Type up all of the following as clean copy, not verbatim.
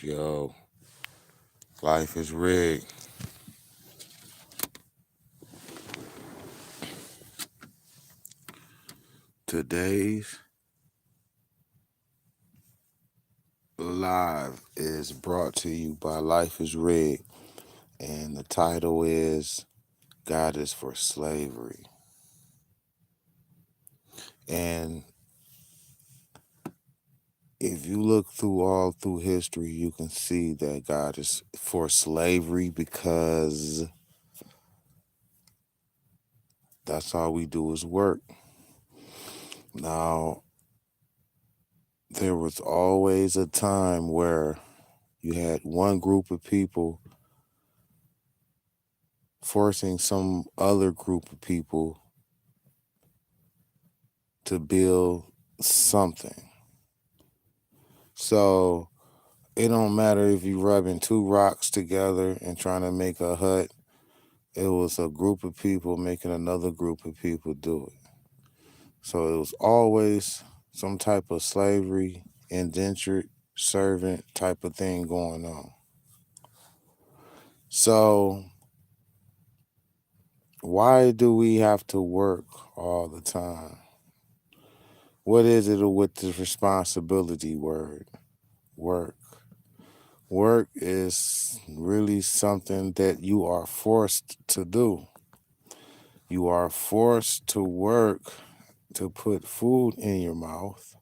Yo, life is rigged. Today's live is brought to you by Life is Rigged, and the title is God is for Slavery. And if you look all through history, you can see that God is for slavery because that's all we do is work. Now, there was always a time where you had one group of people forcing some other group of people to build something. So it don't matter if you rubbing two rocks together and trying to make a hut. It was a group of people making another group of people do it. So it was always some type of slavery, indentured servant type of thing going on. So why do we have to work all the time? What is it with the responsibility word? Work. Work is really something that you are forced to do. You are forced to work to put food in your mouth,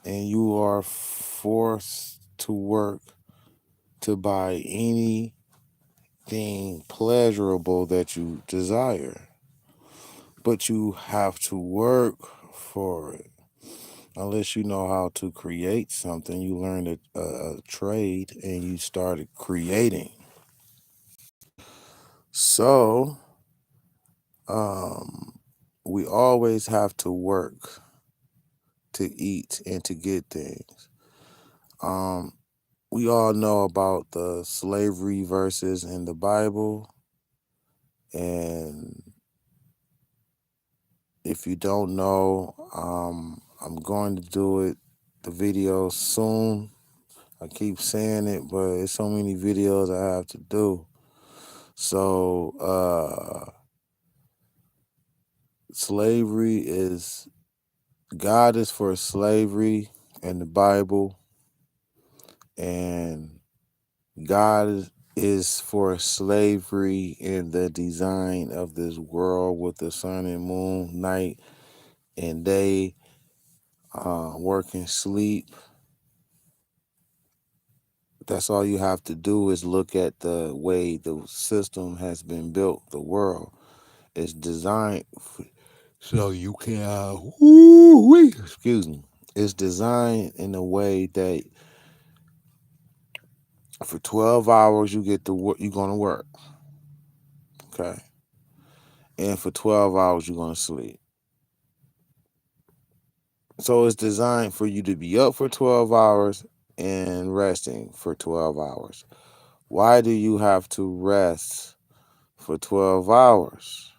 and you are forced to work to buy anything pleasurable that you desire. But you have to work for it. Unless you know how to create something, you learn a trade and you started creating. So, we always have to work to eat and to get things. Um, we all know about the slavery verses in the Bible. And if you don't know, I'm going to do the video soon. I keep saying it, but it's so many videos I have to do. So, slavery God is for slavery in the Bible, and God is for slavery in the design of this world with the sun and moon, night and day, work and sleep. That's all you have to do is look at the way the system has been built, the world. It's designed so you can, excuse me. It's designed in a way that for 12 hours you get to work, you're going to work, okay? And for 12 hours you're going to sleep. So it's designed for you to be up for 12 hours and resting for 12 hours. Why do you have to rest for 12 hours?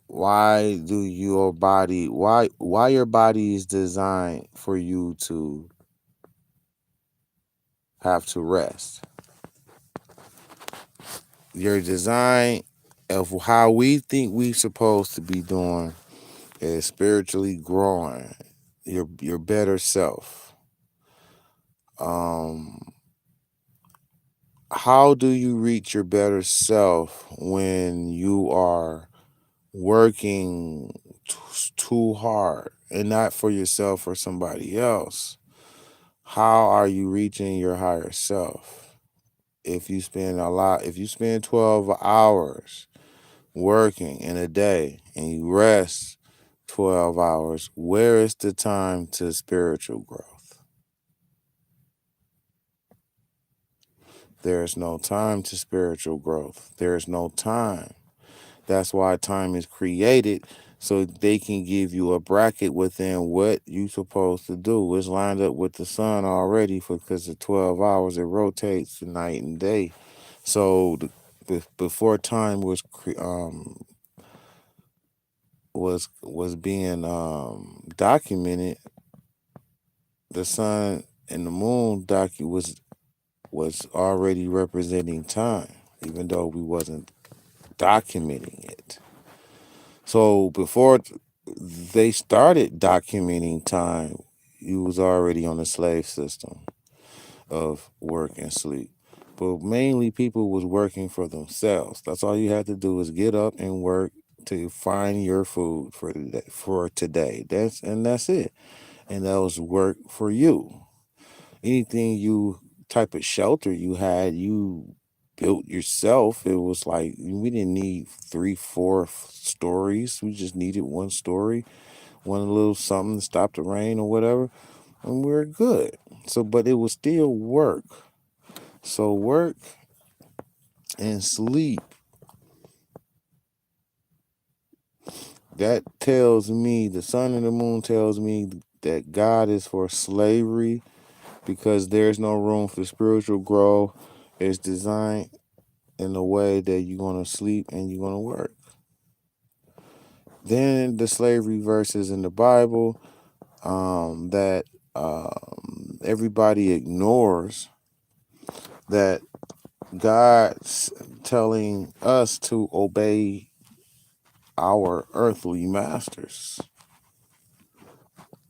Why do your body, why your body is designed for you to have to rest? Your design of how we think we supposed to be doing is spiritually growing, your better self. How do you reach your better self when you are working too hard and not for yourself or somebody else? How are you reaching your higher self? If you spend 12 hours working in a day and you rest 12 hours, where is the time to spiritual growth? There is no time to spiritual growth. There is no time. That's why time is created, so they can give you a bracket within what you're supposed to do. It's lined up with the sun already because of 12 hours. It rotates the night and day. So before time was being documented, the sun And the moon was already representing time, even though we wasn't documenting it. So before they started documenting time, you was already on the slave system of work and sleep. But mainly people was working for themselves. That's all you had to do is get up and work to find your food for today. That's it. And that was work for you. Anything you type of shelter you had, you built yourself. It was like we didn't need three, four stories. We just needed one story, one little something to stop the rain or whatever, and we're good. So, but it was still work. So work and sleep, that tells me, the sun and the moon tells me that God is for slavery because there's no room for spiritual growth. It's designed in a way that you're going to sleep and you're going to work. Then the slavery verses in the Bible that everybody ignores, that God's telling us to obey our earthly masters.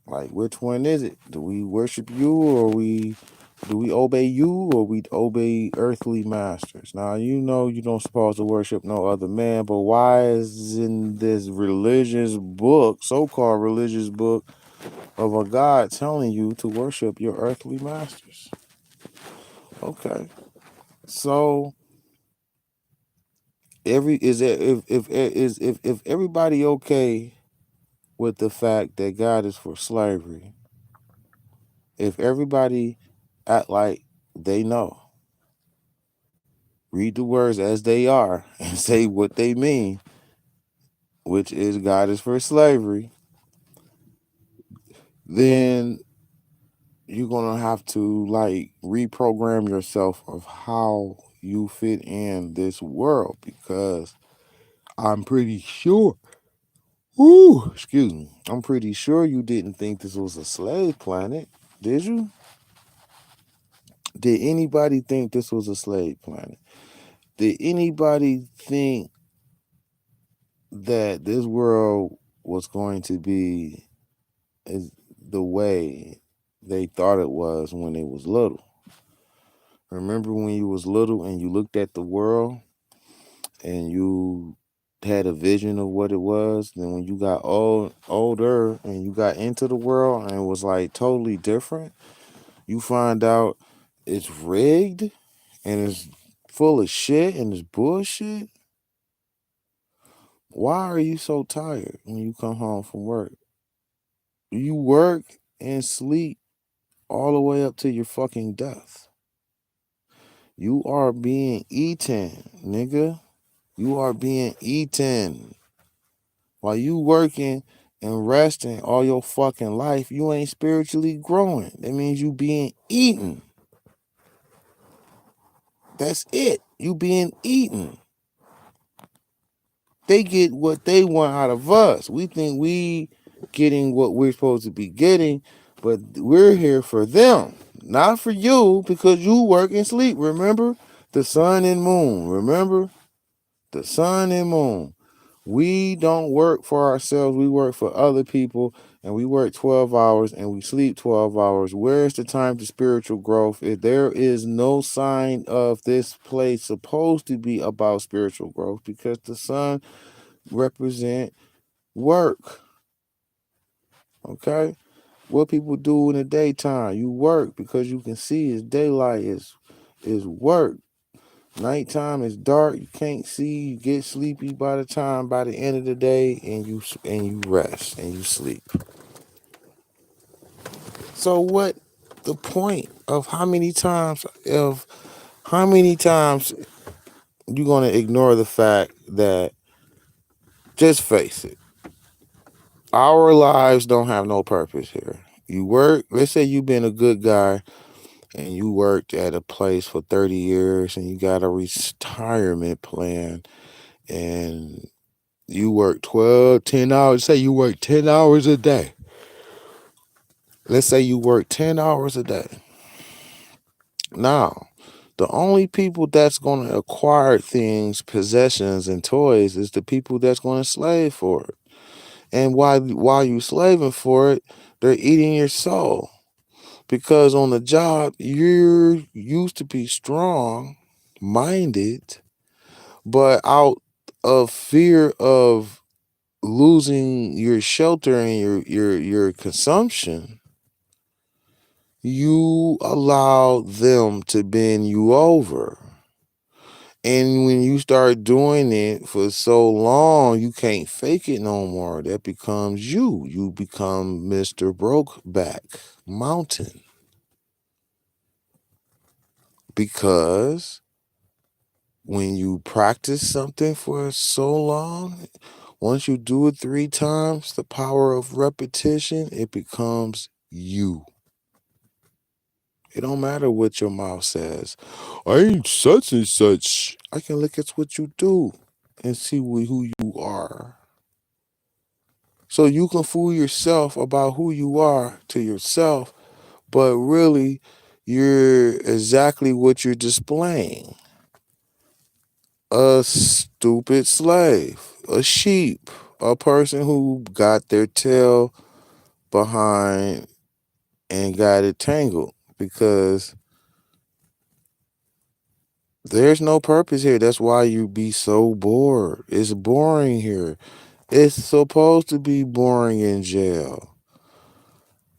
Like, which one is it? Do we worship you, or do we obey you, or we obey earthly masters? Now, you know you don't supposed to worship no other man, but why is in this religious book, so-called religious book of a God, telling you to worship your earthly masters? Okay, so if everybody okay with the fact that God is for slavery, if everybody act like they know, read the words as they are, and say what they mean, which is God is for slavery, then you're gonna have to like reprogram yourself of how you fit in this world, because I'm pretty sure, excuse me, I'm pretty sure you didn't think this was a slave planet, did you? Did anybody think this was a slave planet? Did anybody think that this world was going to be is the way they thought it was when they was little? Remember when you was little and you looked at the world and you had a vision of what it was? Then when you got older and you got into the world and it was like totally different, you find out it's rigged and it's full of shit and it's bullshit. Why are you so tired when you come home from work? You work and sleep all the way up to your fucking death. You are being eaten, nigga. You are being eaten. While you working and resting all your fucking life, you ain't spiritually growing. That means you being eaten. That's it. You being eaten. They get what they want out of us. We think we getting what we're supposed to be getting, but we're here for them, not for you, because you work and sleep. Remember the sun and moon. Remember the sun and moon. We don't work for ourselves. We work for other people, and we work 12 hours and we sleep 12 hours. Where's the time to spiritual growth? If there is no sign of this place supposed to be about spiritual growth, because the sun represent work. Okay? What people do in the daytime, you work because you can see it's daylight, is work. Nighttime is dark, you can't see, you get sleepy by the end of the day, and you rest and you sleep. So what the point of how many times you gonna ignore the fact that, just face it, our lives don't have no purpose here. You work, let's say you've been a good guy and you worked at a place for 30 years and you got a retirement plan and you work 10 hours, say you work 10 hours a day. Let's say you work 10 hours a day. Now, the only people that's going to acquire things, possessions, and toys is the people that's going to slave for it. And while you slaving for it, they're eating your soul. Because on the job, you're used to be strong minded, but out of fear of losing your shelter and your consumption, you allow them to bend you over. And when you start doing it for so long, you can't fake it no more. That becomes you. You become Mr. Brokeback Mountain. Because when you practice something for so long, once you do it 3 times, the power of repetition, it becomes you. It don't matter what your mouth says. I ain't such and such. I can look at what you do and see who you are. So you can fool yourself about who you are to yourself, but really, you're exactly what you're displaying. A stupid slave, a sheep, a person who got their tail behind and got it tangled because there's no purpose here. That's why you be so bored. It's boring here. It's supposed to be boring in jail.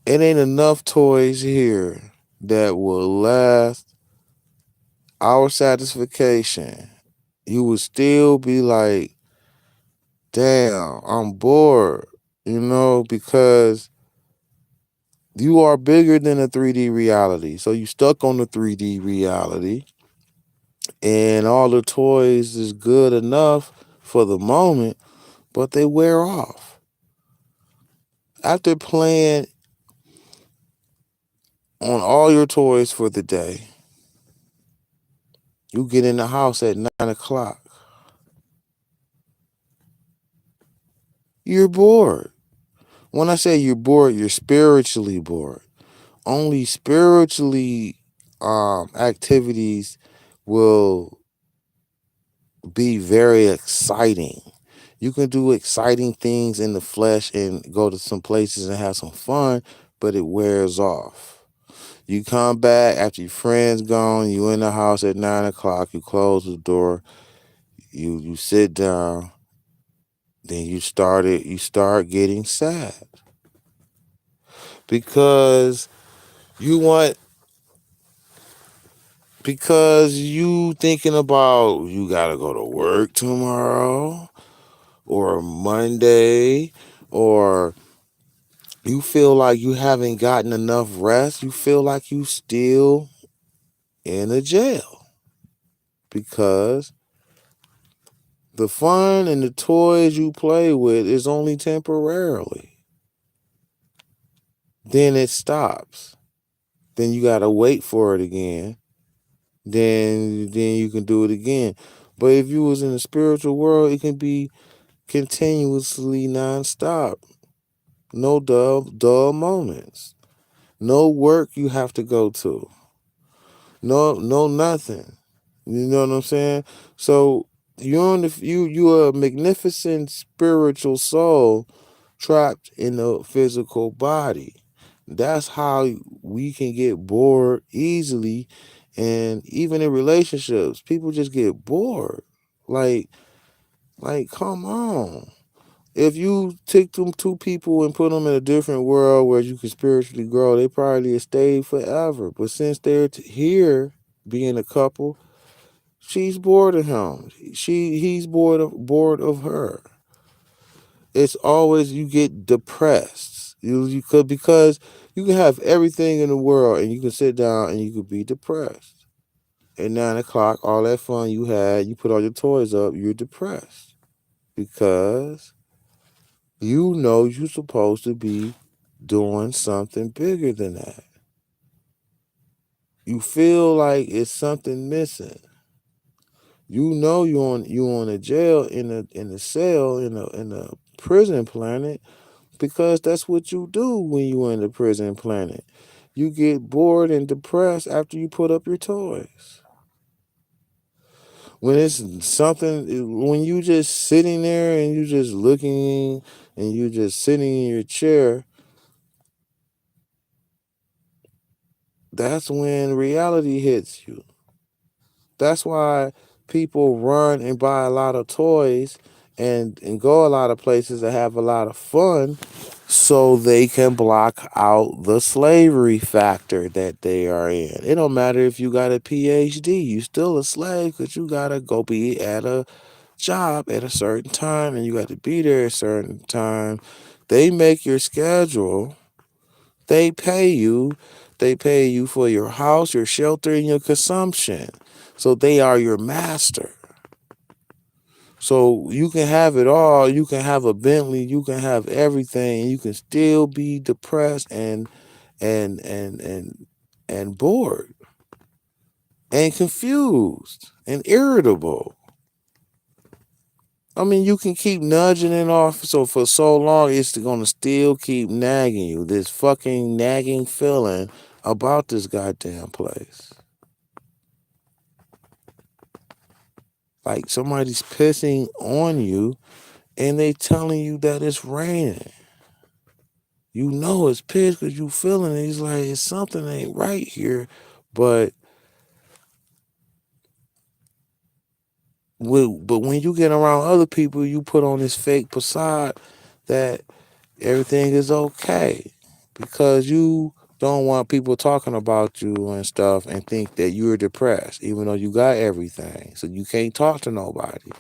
It ain't enough toys here that will last our satisfaction. You would still be like, damn, I'm bored, because you are bigger than a 3D reality. So you stuck on the 3D reality, and all the toys is good enough for the moment, but they wear off. After playing on all your toys for the day, you get in the house at 9 o'clock. You're bored. When I say you're bored, you're spiritually bored. Only spiritually activities will be very exciting. You can do exciting things in the flesh and go to some places and have some fun, but it wears off. You come back after your friend's gone, you in the house at 9 o'clock, you close the door, you sit down, then you start getting sad. Because you want because you thinking about you gotta go to work tomorrow or Monday, or you feel like you haven't gotten enough rest. You feel like you still in a jail because the fun and the toys you play with is only temporarily. Then it stops. Then you gotta wait for it again. Then you can do it again. But if you was in the spiritual world, it can be continuously nonstop. No dull moments. No work you have to go to. No nothing. You know what I'm saying? So you're a magnificent spiritual soul trapped in a physical body. That's how we can get bored easily. And even in relationships, people just get bored. Like, come on. If you take them 2 people and put them in a different world where you can spiritually grow, they probably stay forever. But since they're here being a couple, she's bored of him. He's bored of her. It's always you get depressed. You could because you can have everything in the world and you can sit down and you could be depressed. At 9 o'clock, all that fun you had, you put all your toys up, you're depressed because you know you're supposed to be doing something bigger than that. You feel like it's something missing. You know you on a jail in a cell in a prison planet because that's what you do when you in the prison planet. You get bored and depressed after you put up your toys. When it's something, when you just sitting there and you just looking and you just sitting in your chair, that's when reality hits you. That's why people run and buy a lot of toys and go a lot of places to have a lot of fun so they can block out the slavery factor that they are in. It don't matter if you got a PhD, you still a slave because you gotta go be at a job at a certain time and you got to be there at a certain time. They make your schedule. They pay you. They pay you for your house, your shelter, and your consumption. So they are your master. So you can have it all. You can have a Bentley. You can have everything. And you can still be depressed and and and and bored and confused and irritable. I mean, you can keep nudging it off so for so long, it's gonna still keep nagging you. This fucking nagging feeling about this goddamn place. Like somebody's pissing on you and they telling you that it's raining. You know it's piss because you feeling it. It's like it's something ain't right here. But when you get around other people, you put on this fake facade that everything is okay because you don't want people talking about you and stuff and think that you're depressed, even though you got everything. So you can't talk to nobody.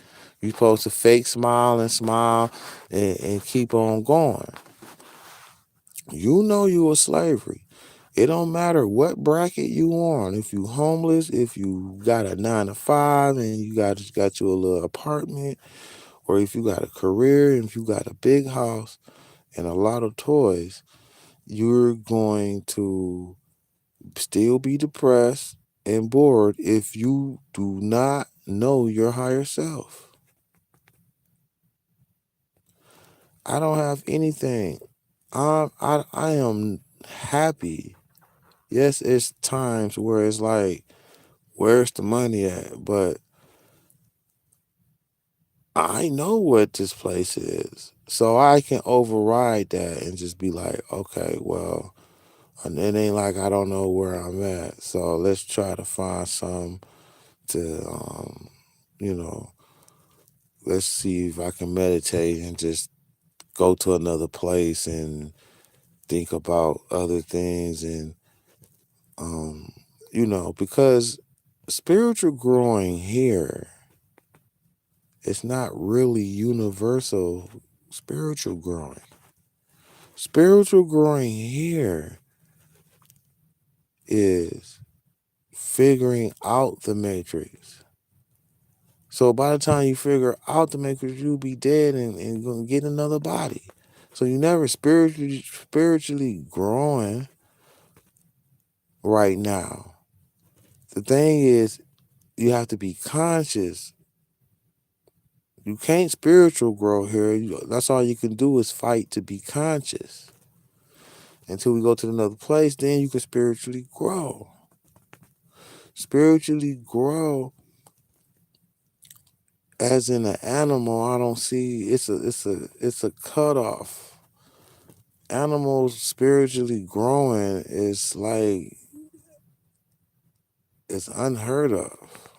You're supposed to fake smile and keep on going. You know you a slavery. It don't matter what bracket you on. If you homeless, if you got a 9 to 5 and you got you a little apartment, or if you got a career, if you got a big house and a lot of toys, you're going to still be depressed and bored if you do not know your higher self. I don't have anything. I am happy. Yes, it's times where it's like, where's the money at? But I know what this place is. So I can override that and just be like, okay, well, and it ain't like I don't know where I'm at. So let's try to find some to, you know, let's see if I can meditate and just go to another place and think about other things and, um, because spiritual growing here is not really universal spiritual growing. Spiritual growing here is figuring out the matrix. So by the time you figure out the matrix, you'll be dead and gonna get another body. So you never spiritually growing right now. The thing is, you have to be conscious. You can't spiritual grow here. That's all you can do is fight to be conscious. Until we go to another place, then you can spiritually grow. Spiritually grow as in an animal, I don't see it's a cutoff. Animals spiritually growing is like it's unheard of.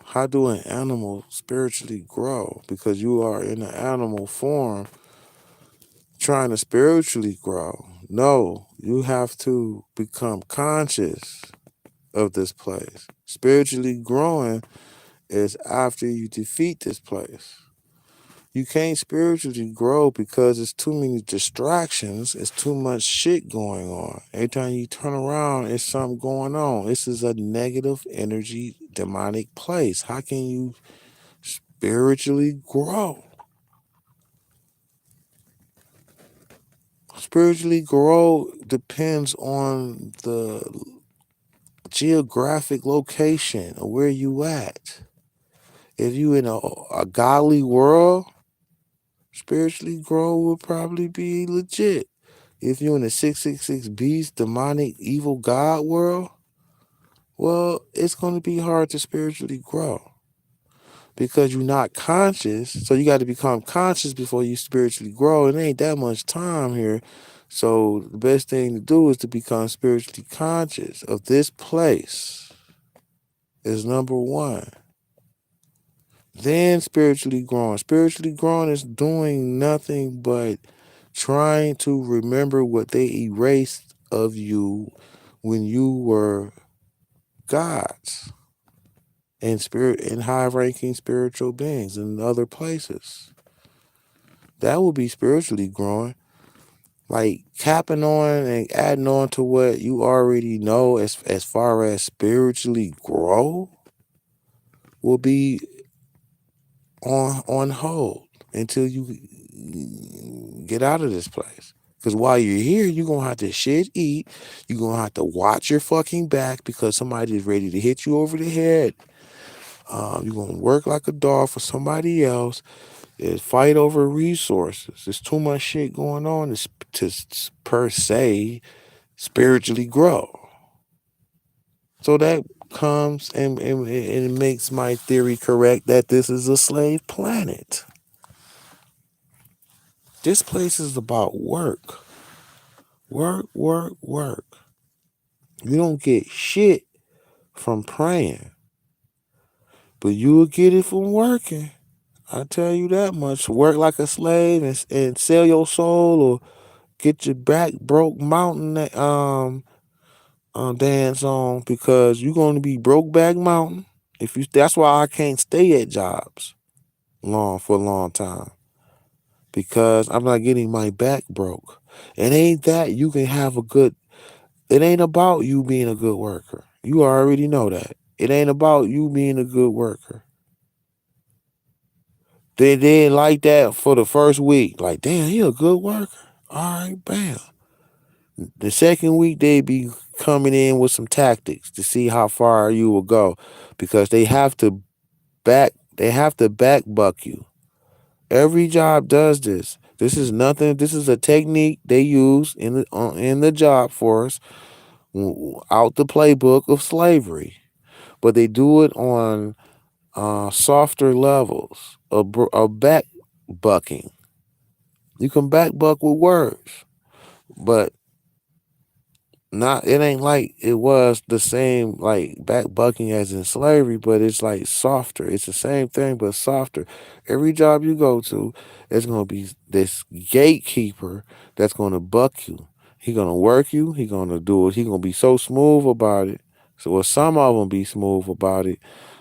How do an animal spiritually grow? Because you are in an animal form trying to spiritually grow. No, you have to become conscious of this place. Spiritually growing is after you defeat this place. You can't spiritually grow because it's too many distractions. It's too much shit going on. Every time you turn around, it's something going on. This is a negative energy, demonic place. How can you spiritually grow? Spiritually grow depends on the geographic location of where you at. If you in a godly world, spiritually grow would probably be legit. If you're in the 666 beast, demonic, evil God world, well, it's going to be hard to spiritually grow because you're not conscious. So you got to become conscious before you spiritually grow. It ain't that much time here. So the best thing to do is to become spiritually conscious of this place is number one. Then spiritually growing. Spiritually growing is doing nothing but trying to remember what they erased of you when you were gods and spirit and high-ranking spiritual beings in other places. That would be spiritually growing. Like capping on and adding on to what you already know as far as spiritually grow will be on hold until you get out of this place. Because while you're here, you're going to have to shit eat. You're going to have to watch your fucking back because somebody is ready to hit you over the head. You're going to work like a dog for somebody else. Fight over resources. There's too much shit going on to per se, spiritually grow. So that comes and it makes my theory correct that this is a slave planet. This place is about work. Work, work, work. You don't get shit from praying, but you will get it from working. I tell you that much. Work like a slave and sell your soul or get your back broke mountain dance on because you're going to be broke back mountain. That's why I can't stay at jobs for a long time because I'm not getting my back broke. It ain't that you can have a good. It ain't about you being a good worker. You already know that. It ain't about you being a good worker. They didn't like that for the first week. Like, damn, he a good worker. All right, bam. The second week they be coming in with some tactics to see how far you will go, because they have to back buck you. Every job does this. This is nothing. This is a technique they use in the job force out the playbook of slavery, but they do it on softer levels of back bucking. You can back buck with words, but not. It ain't like it was the same like back bucking as in slavery, but it's like softer. It's the same thing but softer. Every job you go to, there's gonna be this gatekeeper that's gonna buck you. He gonna work you. He gonna do it. He gonna be so smooth about it. So well, some of them be smooth about it,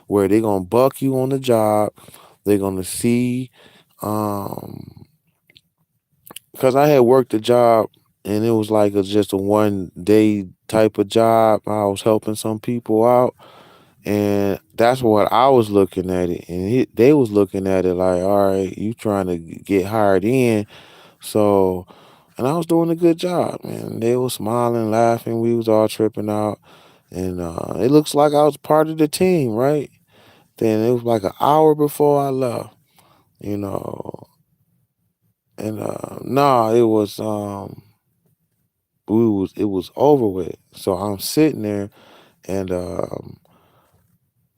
where they gonna buck you on the job. They're gonna see, because I had worked a job and it was like just a 1 day type of job. I was helping some people out, and that's what I was looking at it, and they was looking at it like, all right, you trying to get hired in, so. And I was doing a good job, man. They was smiling, laughing. We was all tripping out, and it looks like I was part of the team, right? Then it was like an hour before I left, you know, and nah, it was over with. So I'm sitting there, and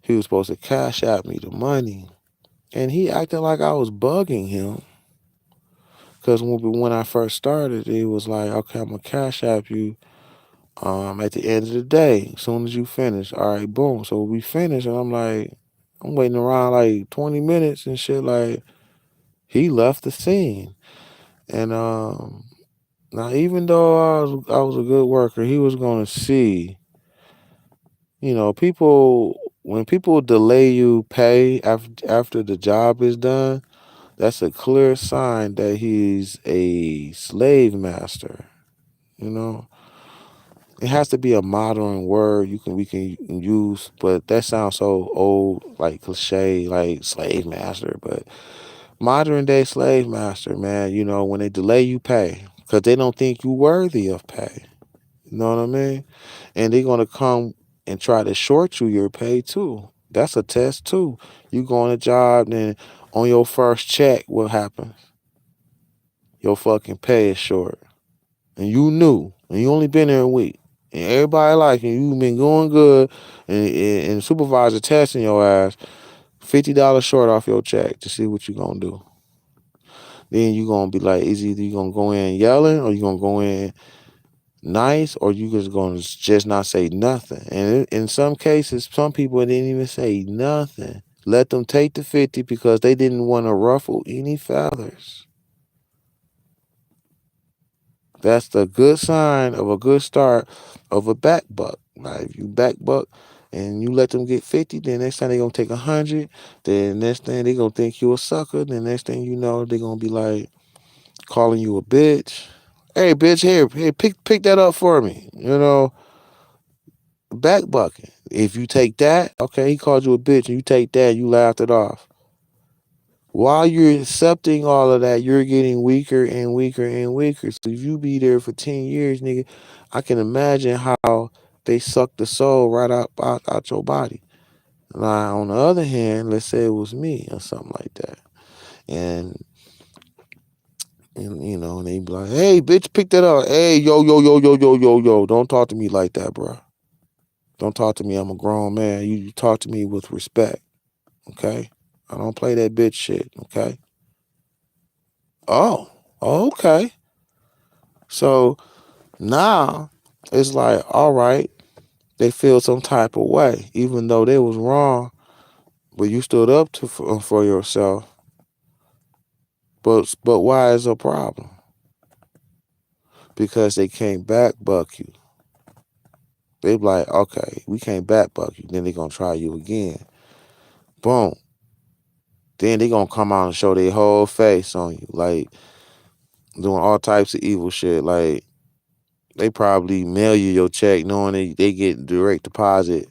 he was supposed to cash out me the money, and he acted like I was bugging him. Cause when I first started, it was like, okay, I'm gonna cash out you at the end of the day, as soon as you finish. All right, boom. So we finished, and I'm like, I'm waiting around like 20 minutes and shit. Like he left the scene, and now even though I was a good worker, he was gonna see. People, when people delay you pay after the job is done, that's a clear sign that he's a slave master. You know, it has to be a modern word we can use, but that sounds so old, like cliche, like slave master. But modern day slave master, man, when they delay you pay because they don't think you worthy of pay. You know what I mean? And they're gonna come and try to short you your pay too. That's a test too. You go on a job, then on your first check, what happens? Your fucking pay is short. and you knew, and you only been there a week, and everybody like you, you been going good, and the supervisor testing your ass, $50 short off your check to see what you gonna do. Then you gonna be like, is either you gonna go in yelling or you gonna go in nice, or you just gonna just not say nothing. And in some cases, some people didn't even say nothing. Let them take the 50 because they didn't want to ruffle any feathers. That's the good sign of a good start of a back buck. Like if you back buck and you let them get 50, then next time they gonna take 100. Then next thing they gonna think you a sucker. Then next thing you know, they gonna be like calling you a bitch. Hey bitch, here, hey, pick that up for me. Back bucking. If you take that, okay, he called you a bitch, and you take that, you laughed it off. While you're accepting all of that, you're getting weaker and weaker and weaker. So if you be there for 10 years, nigga, I can imagine how they suck the soul right out your body. Now, on the other hand, let's say it was me or something like that. And and they be like, hey, bitch, pick that up. Hey, yo. Don't talk to me like that, bro. Don't talk to me. I'm a grown man. You talk to me with respect, okay? I don't play that bitch shit, okay? Oh, okay. So now it's like, all right, they feel some type of way, even though they was wrong, but you stood up for yourself. But why is a problem? Because they can't back buck you. They be like, okay, we can't back buck you. Then they gonna try you again. Boom. Then they gonna come out and show their whole face on you, like doing all types of evil shit. Like they probably mail you your check knowing they get direct deposit.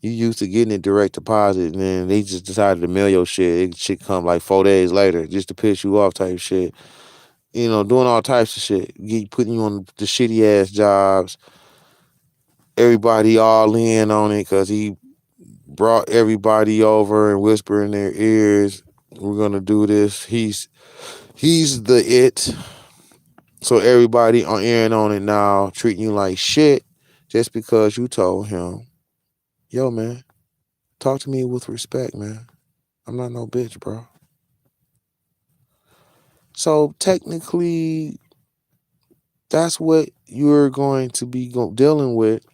You used to getting it direct deposit, and then they just decided to mail your shit. It shit come like 4 days later just to piss you off type shit. Doing all types of shit. Putting you on the shitty ass jobs. Everybody all in on it because he brought everybody over and whisper in their ears, we're gonna do this. He's the it. So everybody on in on it now, treating you like shit just because you told him, yo, man, talk to me with respect, man. I'm not no bitch, bro. So technically, that's what you're going to be dealing with.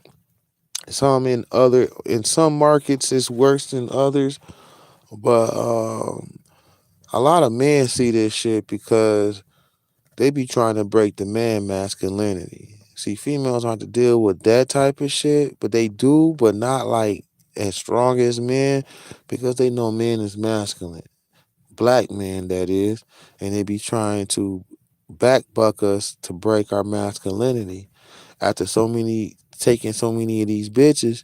In some markets, it's worse than others, but a lot of men see this shit because they be trying to break the man masculinity. See, females don't have to deal with that type of shit, but they do, but not like as strong as men because they know men is masculine. Black men, that is, and they be trying to backbuck us to break our masculinity. After taking so many of these bitches,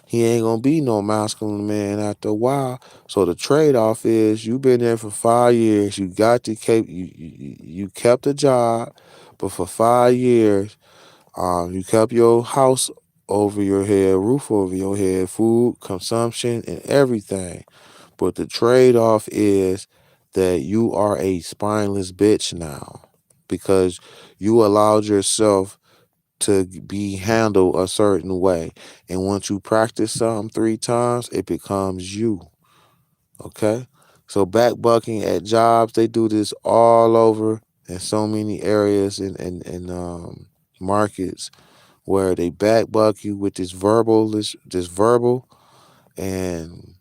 he ain't gonna be no masculine man after a while. So the trade off is you been there for 5 years. You got to keep you kept a job, but for 5 years, you kept your house over your head, roof over your head, food consumption and everything. But the trade off is that you are a spineless bitch now because you allowed yourself to be handled a certain way. And once you practice something 3 times, it becomes you. Okay? So backbucking at jobs, they do this all over in so many areas and markets where they backbuck you with this verbal and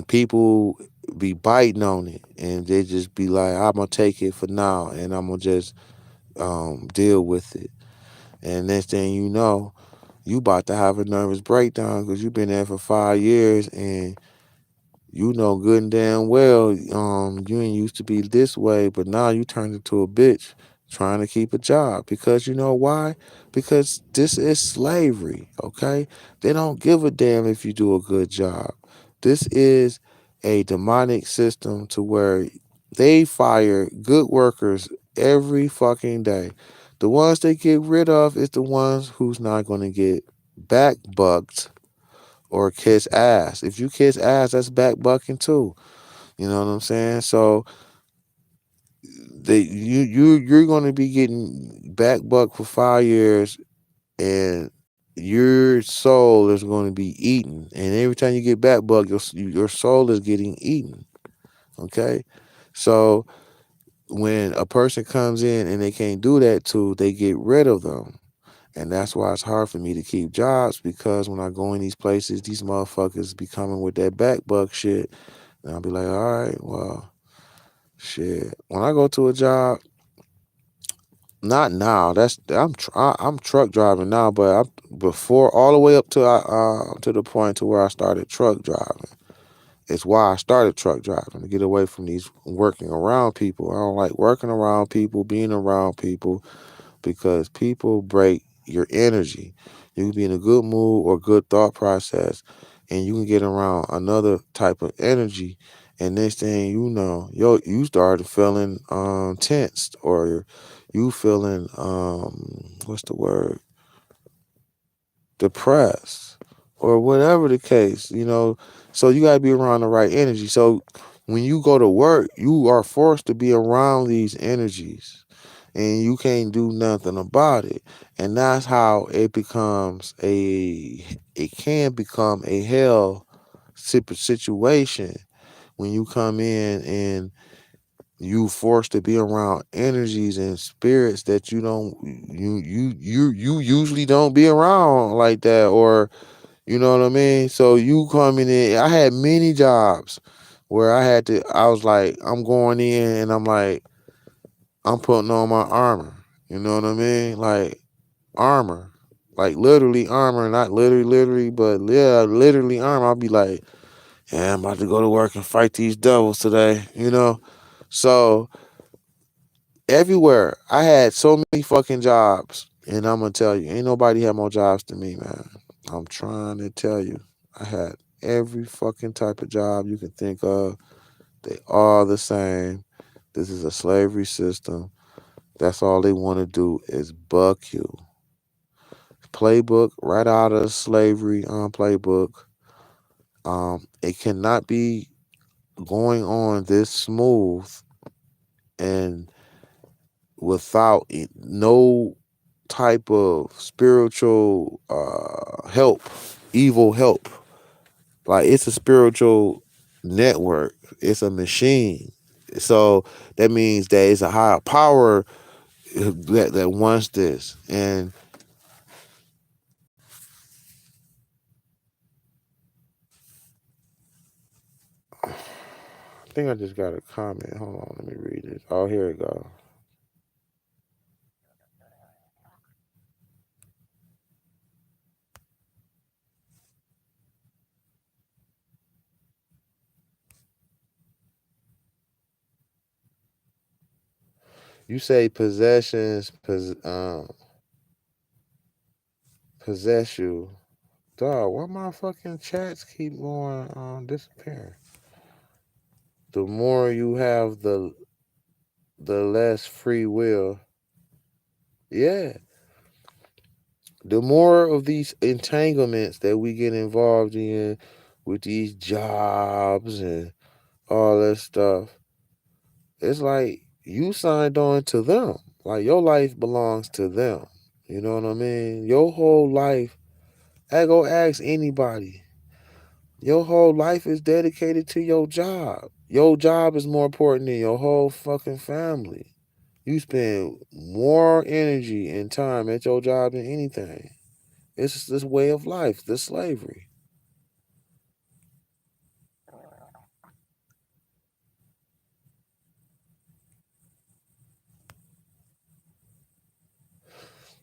people be biting on it and they just be like, I'm gonna take it for now and I'm gonna just deal with it. And next thing you know, you about to have a nervous breakdown because you've been there for 5 years and you know good and damn well you ain't used to be this way, but now you turned into a bitch trying to keep a job. Because you know why? Because this is slavery, okay? They don't give a damn if you do a good job. This is a demonic system to where they fire good workers every fucking day. The ones they get rid of is the ones who's not going to get back bucked or kiss ass. If you kiss ass, that's back bucking too. You know what I'm saying? So you're going to be getting back buck for 5 years, and your soul is going to be eaten. And every time you get back buck, your soul is getting eaten. Okay, so when a person comes in and they can't do that too, they get rid of them. And that's why it's hard for me to keep jobs, because when I go in these places, these motherfuckers be coming with that back buck shit. And I'll be like, all right, well, shit. When I go to a job, not now. I'm truck driving now, but before, all the way up to the point to where I started truck driving. It's why I started truck driving, to get away from these working around people. I don't like working around people, being around people, because people break your energy. You can be in a good mood or good thought process, and you can get around another type of energy, and next thing you know, you started feeling tensed, or you feeling what's the word, depressed, or whatever the case, so you got to be around the right energy. So when you go to work, you are forced to be around these energies, and you can't do nothing about it. And that's how it can become a hell situation, when you come in and you forced to be around energies and spirits that you usually don't be around like that, or you know what I mean? So you coming in, I had many jobs where I was like, I'm going in and I'm like, I'm putting on my armor. You know what I mean? Like armor. Like literally armor, not literally, but yeah, literally armor. I'll be like, yeah, I'm about to go to work and fight these devils today. So everywhere, I had so many fucking jobs. And I'm gonna tell you, ain't nobody had more jobs than me, man. I'm trying to tell you. I had every fucking type of job you can think of. They all the same. This is a slavery system. That's all they want to do is buck you. Playbook right out of slavery playbook. It cannot be going on this smooth and without no type of spiritual help, evil help. Like it's a spiritual network. It's a machine. So that means that it's a higher power that wants this. And I think I just got a comment. Hold on, let me read it. Oh, here it go. You say possess you. Dog, why my fucking chats keep going disappearing? The more you have, the less free will. Yeah. The more of these entanglements that we get involved in with these jobs and all that stuff, it's like you signed on to them. Like your life belongs to them. You know what I mean? Your whole life, I go ask anybody. Your whole life is dedicated to your job. Your job is more important than your whole fucking family. You spend more energy and time at your job than anything. It's just this way of life, this slavery.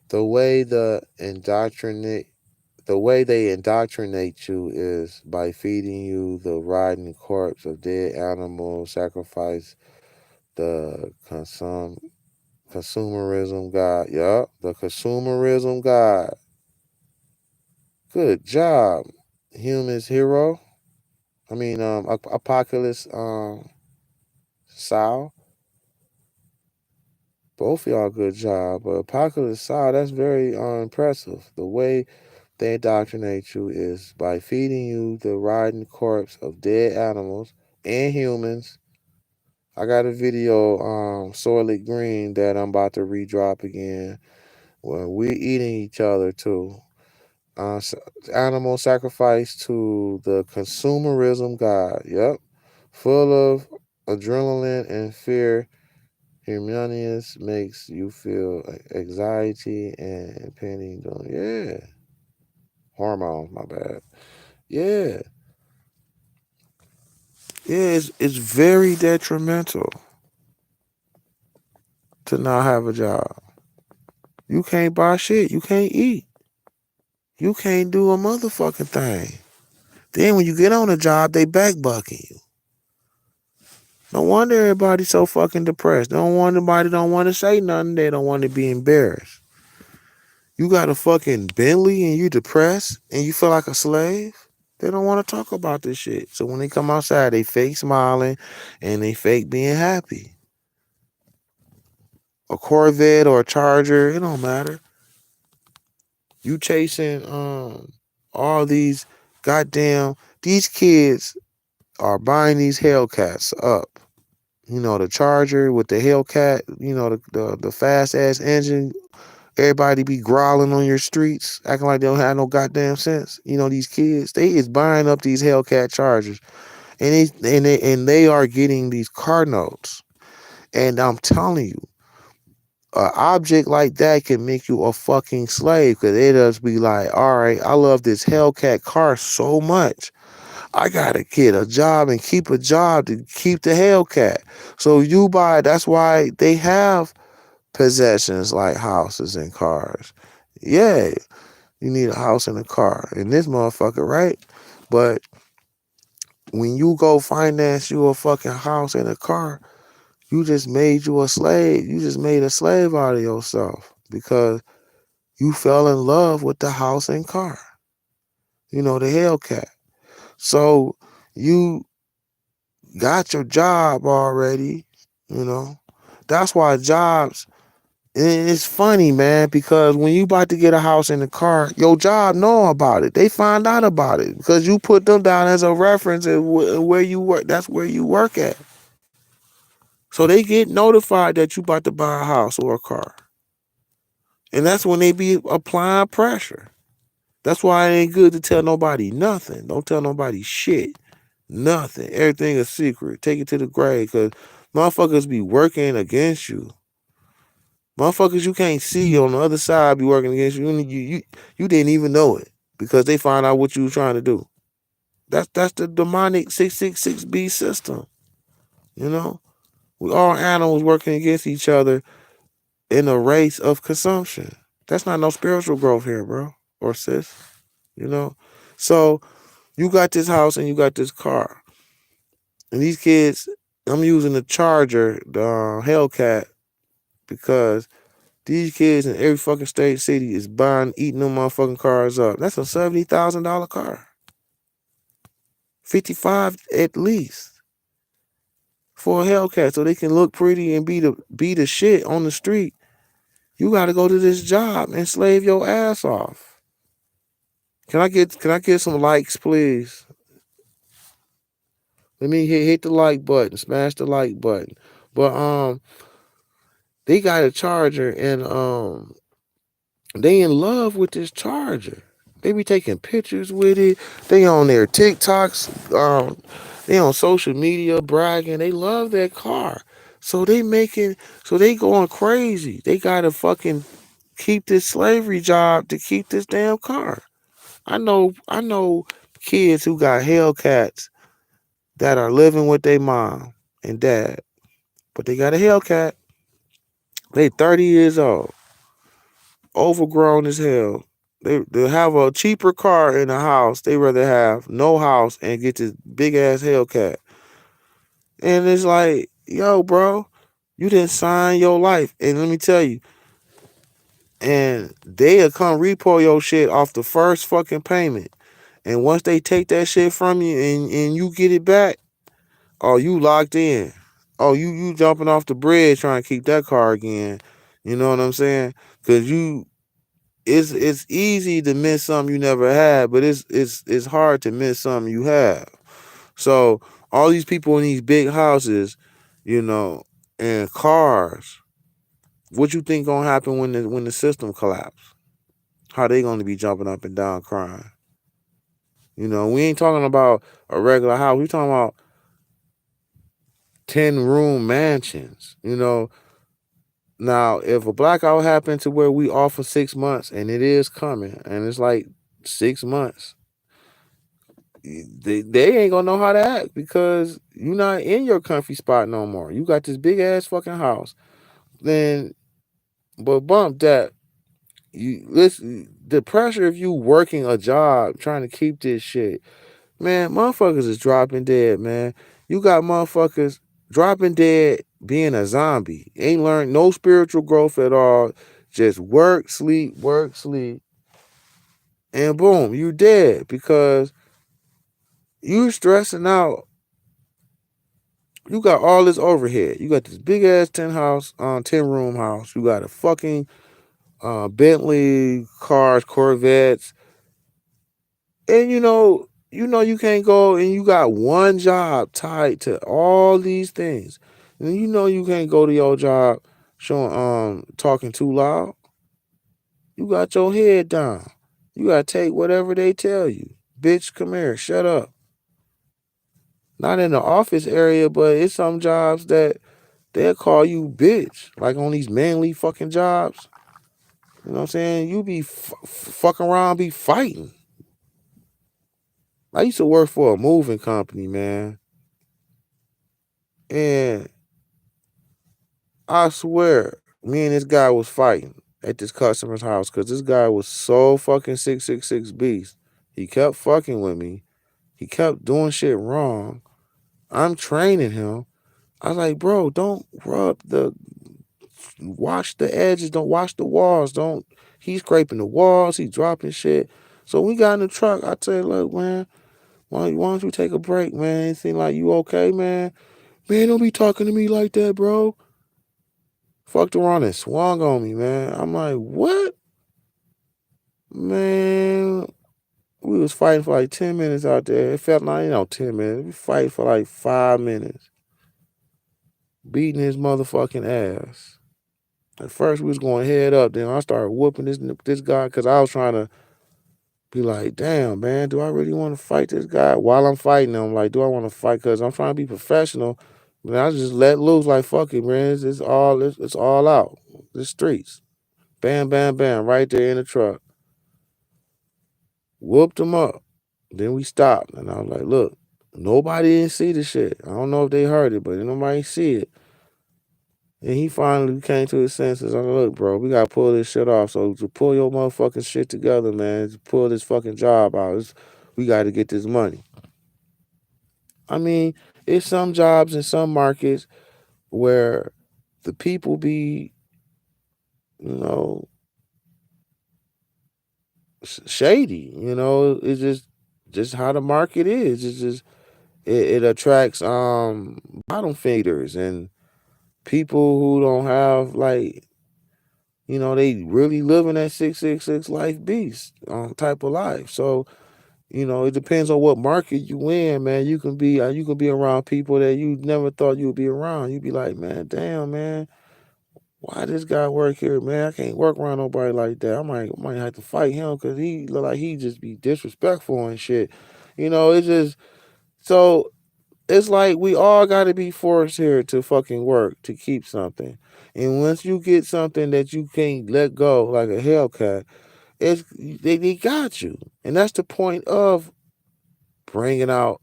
The way the way they indoctrinate you is by feeding you the rotting corpse of dead animals, sacrifice, the consumerism god. Yup, the consumerism god. Good job, humans hero. I mean, Apocalypse, Sal. Both of y'all, good job. But Apocalypse Sal, that's very impressive. The way they indoctrinate you is by feeding you the rotting corpse of dead animals and humans. I got a video, Soylent Green, that I'm about to redrop again. Well, we're eating each other too. S- Animal sacrifice to the consumerism god. Yep. Full of adrenaline and fear. Humanius makes you feel anxiety and impending doom. Yeah. Hormones, my bad. Yeah. Yeah, it's very detrimental to not have a job. You can't buy shit. You can't eat. You can't do a motherfucking thing. Then when you get on a job, they backbucking you. No wonder everybody's so fucking depressed. No wonder nobody don't want to say nothing. They don't want to be embarrassed. You got a fucking Bentley and you depressed and you feel like a slave. They don't want to talk about this shit. So when they come outside, they fake smiling and they fake being happy. A Corvette or a Charger, it don't matter. You chasing all these goddamn these kids are buying these Hellcats up. You know, the Charger with the Hellcat, you know, the fast ass engine. Everybody be growling on your streets, acting like they don't have no goddamn sense. You know, these kids, they is buying up these Hellcat Chargers. And they are getting these car notes. And I'm telling you, an object like that can make you a fucking slave because it does be like, all right, I love this Hellcat car so much. I gotta get a job and keep a job to keep the Hellcat. So you buy, that's why they have possessions like houses and cars. Yeah, you need a house and a car in this motherfucker, right? But when you go finance you a fucking house and a car, you just made you a slave. You just made a slave out of yourself because you fell in love with the house and car. You know, the Hellcat. So you got your job already, you know. That's why jobs, it's funny, man, because when you about to get a house and a car, your job know about it. They find out about it because you put them down as a reference and where you work. That's where you work at. So they get notified that you about to buy a house or a car. And that's when they be applying pressure. That's why it ain't good to tell nobody nothing. Don't tell nobody shit. Nothing. Everything is secret. Take it to the grave because motherfuckers be working against you. Motherfuckers you can't see on the other side be working against you. You didn't even know it because they find out what you was trying to do. That's the demonic 666B system. You know? We all animals working against each other in a race of consumption. That's not no spiritual growth here, bro. Or sis. You know? So you got this house and you got this car. And these kids, I'm using the Charger, the Hellcat, because these kids in every fucking state city is buying, eating them motherfucking cars up. That's a $70,000 car. 55 at least for a Hellcat, so they can look pretty and be the shit on the street. You got to go to this job and slave your ass off. Can I get some likes, please? Let me hit the like button, smash the like button. But they got a Charger and they in love with this Charger. They be taking pictures with it. They on their TikToks. They on social media bragging. They love that car. So they making. So they going crazy. They gotta fucking keep this slavery job to keep this damn car. I know kids who got Hellcats that are living with their mom and dad, but they got a Hellcat. They 30 years old, overgrown as hell. They have a cheaper car in the house. They rather have no house and get this big ass Hellcat. And it's like, yo, bro, you didn't sign your life. And let me tell you, and they'll come repo your shit off the first fucking payment. And once they take that shit from you and you get it back, oh, you locked in. Oh, you jumping off the bridge trying to keep that car again. You know what I'm saying? Cause it's easy to miss something you never had, but it's hard to miss something you have. So all these people in these big houses, you know, and cars. What you think gonna happen when the system collapse? How they gonna be jumping up and down crying? You know, we ain't talking about a regular house. We talking about 10-room mansions. You know, now if a blackout happened to where we off for 6 months, and it is coming, and it's like 6 months, they ain't gonna know how to act because you're not in your comfy spot no more. You got this big ass fucking house. Then, but bump that. You listen, the pressure of you working a job trying to keep this shit, man, motherfuckers is dropping dead, man. You got motherfuckers dropping dead being a zombie. Ain't learned no spiritual growth at all. Just work, sleep, and boom, you dead because you stressing out. You got all this overhead. You got this big ass 10-room house. You got a fucking Bentley cars, Corvettes, and you can't go and you got one job tied to all these things. And you can't go to your job showing talking too loud. You got your head down. You gotta take whatever they tell you. Bitch, come here, shut up. Not in the office area, but it's some jobs that they'll call you bitch. Like on these manly fucking jobs. You know what I'm saying? You be fucking around, be fighting. I used to work for a moving company, man. And I swear, me and this guy was fighting at this customer's house because this guy was so fucking 666 beast. He kept fucking with me. He kept doing shit wrong. I'm training him. I was like, bro, don't wash the edges, don't wash the walls, don't. He's scraping the walls, he's dropping shit. So we got in the truck. I tell you, look, man, why don't you take a break, man? It seem like you okay, man? Man, don't be talking to me like that, bro. Fucked around and swung on me, man. I'm like, what? Man, we was fighting for like 10 minutes out there. It felt like, 10 minutes. We fight for like 5 minutes. Beating his motherfucking ass. At first we was going head up. Then I started whooping this guy because I was trying to be like, damn, man, do I really want to fight this guy? While I'm fighting him, like, do I want to fight? Because I'm trying to be professional. But I just let loose like, fuck it, man. It's all out. The streets. Bam, bam, bam, right there in the truck. Whooped him up. Then we stopped. And I was like, look, nobody didn't see the shit. I don't know if they heard it, but nobody see it. And he finally came to his senses. I'm like, look, bro, we gotta pull this shit off. So to pull your motherfucking shit together, man, to pull this fucking job out, we gotta get this money. I mean, it's some jobs in some markets where the people be, you know, shady. It's just how the market is. It's just it attracts bottom feeders and people who don't have like they really living that 666 life beast type of life. So it depends on what market you in, man. You can be around people that you never thought you would be around. You be like, man, damn, man, why this guy work here, man? I can't work around nobody like that. I might have to fight him because he look like he just be disrespectful and shit. It's just so it's like we all got to be forced here to fucking work to keep something. And once you get something that you can't let go, like a Hellcat, they got you. And that's the point of bringing out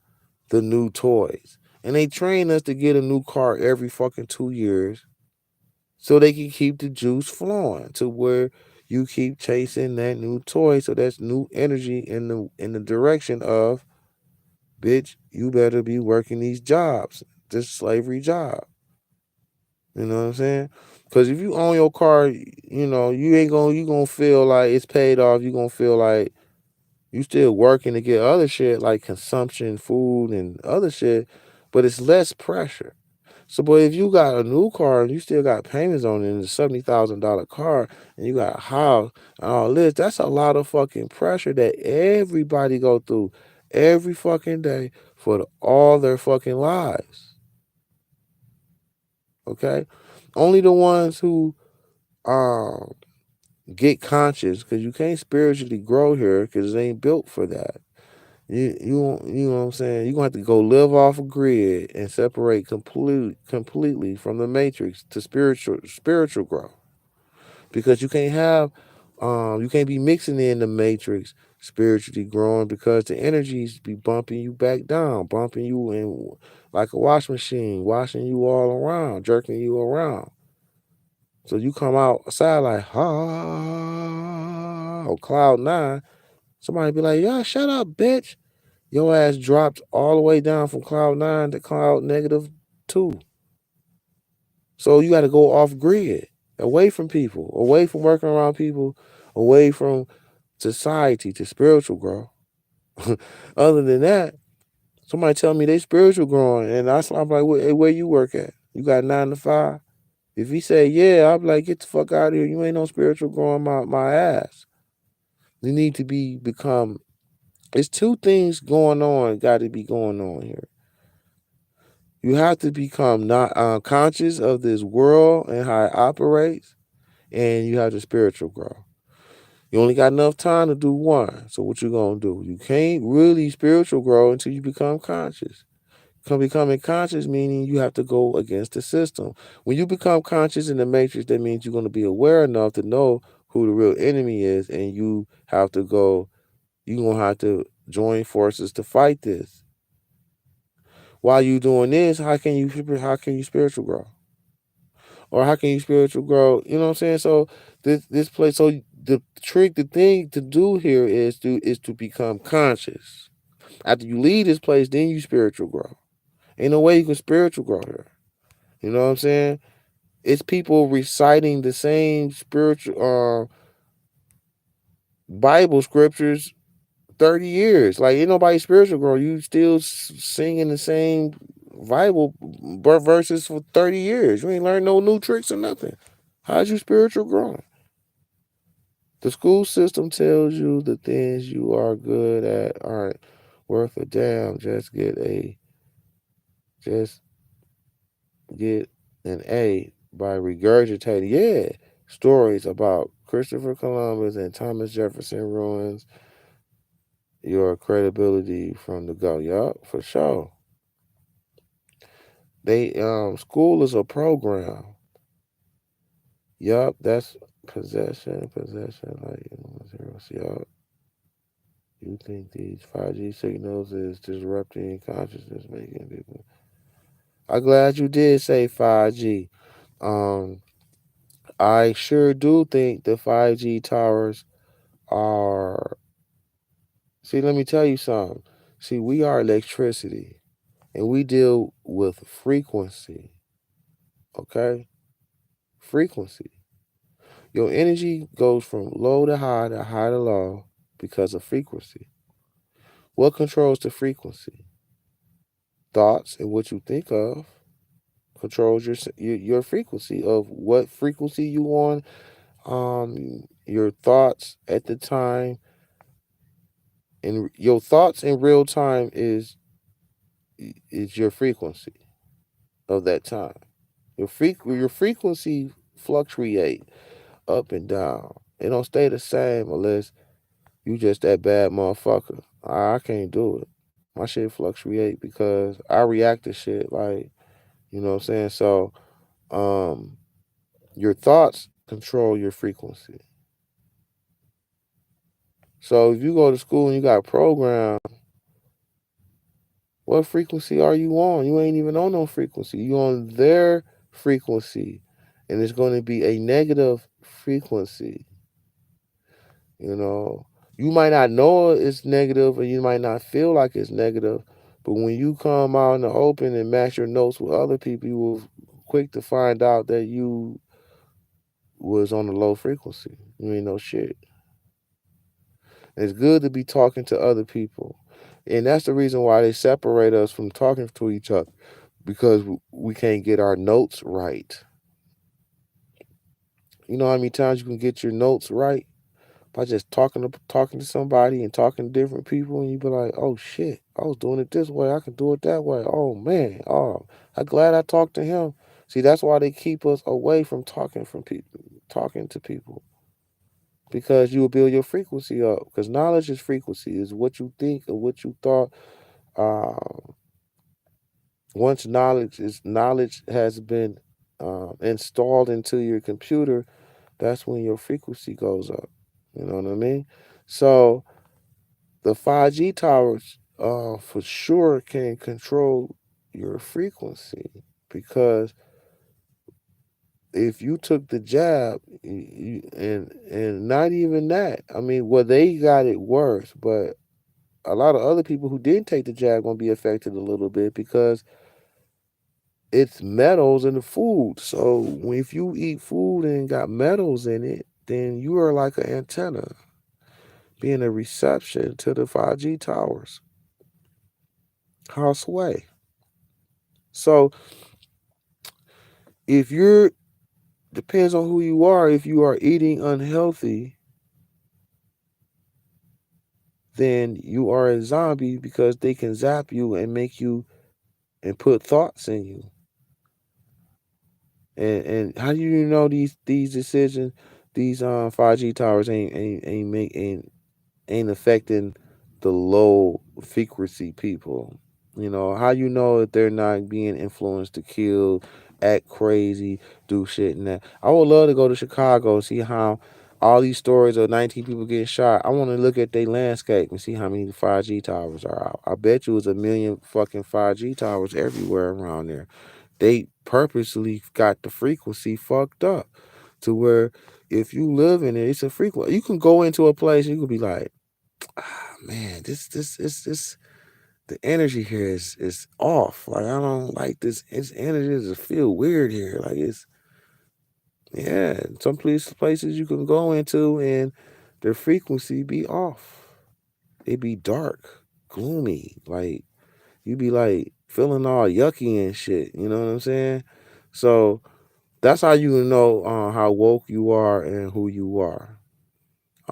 the new toys. And they train us to get a new car every fucking 2 years so they can keep the juice flowing to where you keep chasing that new toy. So that's new energy in the direction of, bitch, you better be working these jobs, this slavery job. You know what I'm saying? Because if you own your car, you gonna feel like it's paid off. You gonna feel like you still working to get other shit like consumption, food, and other shit, but it's less pressure. So, but if you got a new car and you still got payments on it, and it's a $70,000 car, and you got a house and all this, that's a lot of fucking pressure that everybody go through every fucking day for all their fucking lives. Okay, only the ones who get conscious, because you can't spiritually grow here because it ain't built for that. You know what I'm saying? You're gonna have to go live off a grid and separate completely from the matrix to spiritual growth. Because you can't be mixing in the matrix spiritually growing, because the energies be bumping you back down, bumping you in like a wash machine, washing you all around, jerking you around. So you come outside like or cloud nine, somebody be like, "Yeah, shut up, bitch." Your ass dropped all the way down from cloud nine to cloud -2. So you got to go off grid, away from people, away from working around people, away from society to spiritual growth. Other than that, somebody tell me they spiritual growing, and I'm like, where you work at? You got 9 to 5? If he say yeah, I'm like, get the fuck out of here. You ain't no spiritual growing my ass. You need to become. It's two things going on. Got to be going on here. You have to become not conscious of this world and how it operates, and you have the spiritual growth. You only got enough time to do one. So what you gonna do? You can't really spiritual grow until you become conscious. Becoming conscious meaning you have to go against the system. When you become conscious in the matrix, that means you're going to be aware enough to know who the real enemy is, and you have to go. You're gonna have to join forces to fight this. While you doing this, how can you spiritual grow? Or how can you spiritual grow? You know what I'm saying? So this place. So the thing to do here is to become conscious. After you leave this place, then you spiritual grow. Ain't no way you can spiritual grow here. You know what I'm saying? It's people reciting the same spiritual Bible scriptures 30 years. Like, ain't nobody spiritual grow. You still singing the same Bible verses for 30 years. You ain't learned no new tricks or nothing. How's you spiritual growing? The school system tells you the things you are good at aren't worth a damn. Just get an A by regurgitating, stories about Christopher Columbus and Thomas Jefferson ruins your credibility from the go. Yup, for sure. They school is a program. Yup, that's possession, like zeros. Yup. You think these 5G signals is disrupting consciousness, making people. I'm glad you did say 5G. Um, I sure do think the 5G towers are. See, let me tell you something. See, we are electricity and we deal with frequency. Okay? Frequency. Your energy goes from low to high to low because of frequency. What controls the frequency? Thoughts and what you think of controls your frequency of what frequency you on. Your thoughts at the time, and your thoughts in real time is your frequency of that time. Your frequency fluctuate up and down. It don't stay the same unless you just that bad motherfucker. I can't do it. My shit fluctuate because I react to shit like, you know what I'm saying? So um your thoughts control your frequency. So if you go to school and you got a program, what frequency are you on? You ain't even on no frequency. You on their frequency. And it's going to be a negative frequency. You know, you might not know it's negative, or you might not feel like it's negative, but when you come out in the open and match your notes with other people, you will quick to find out that you was on a low frequency. You ain't no shit. It's good to be talking to other people. And that's the reason why they separate us from talking to each other, because we can't get our notes right. You know how many times you can get your notes right by just talking to somebody and talking to different people, and you be like, oh shit, I was doing it this way, I can do it that way. Oh man, I'm glad I talked to him. See, that's why they keep us away from talking to people, because you will build your frequency up. Because knowledge is frequency, is what you think or what you thought. Um, Once knowledge has been installed into your computer, that's when your frequency goes up. You know what I mean? So the 5G towers, for sure, can control your frequency, because if you took the jab, and not even that. I mean, well, they got it worse, but a lot of other people who didn't take the jab gonna be affected a little bit, because it's metals in the food. So if you eat food and got metals in it, then you are like an antenna, being a reception to the 5G towers. Houseway. So if you're, depends on who you are. If you are eating unhealthy, then you are a zombie, because they can zap you and make you and put thoughts in you. And how do you know these decisions, these 5G towers ain't affecting the low frequency people? You know, how you know that they're not being influenced to kill, act crazy, do shit and that? I would love to go to Chicago and see how all these stories of 19 people getting shot. I want to look at their landscape and see how many 5G towers are out. I bet you it's a million fucking 5G towers everywhere around there. They purposely got the frequency fucked up to where if you live in it, it's a frequency. You can go into a place, you could be like, ah, man, this is this the energy here is off. Like, I don't like this. It's energy just feel weird here. Like, it's, yeah. Some places you can go into and their frequency be off. It be dark, gloomy. Like, you be like feeling all yucky and shit. You know what I'm saying? So that's how you know how woke you are and who you are.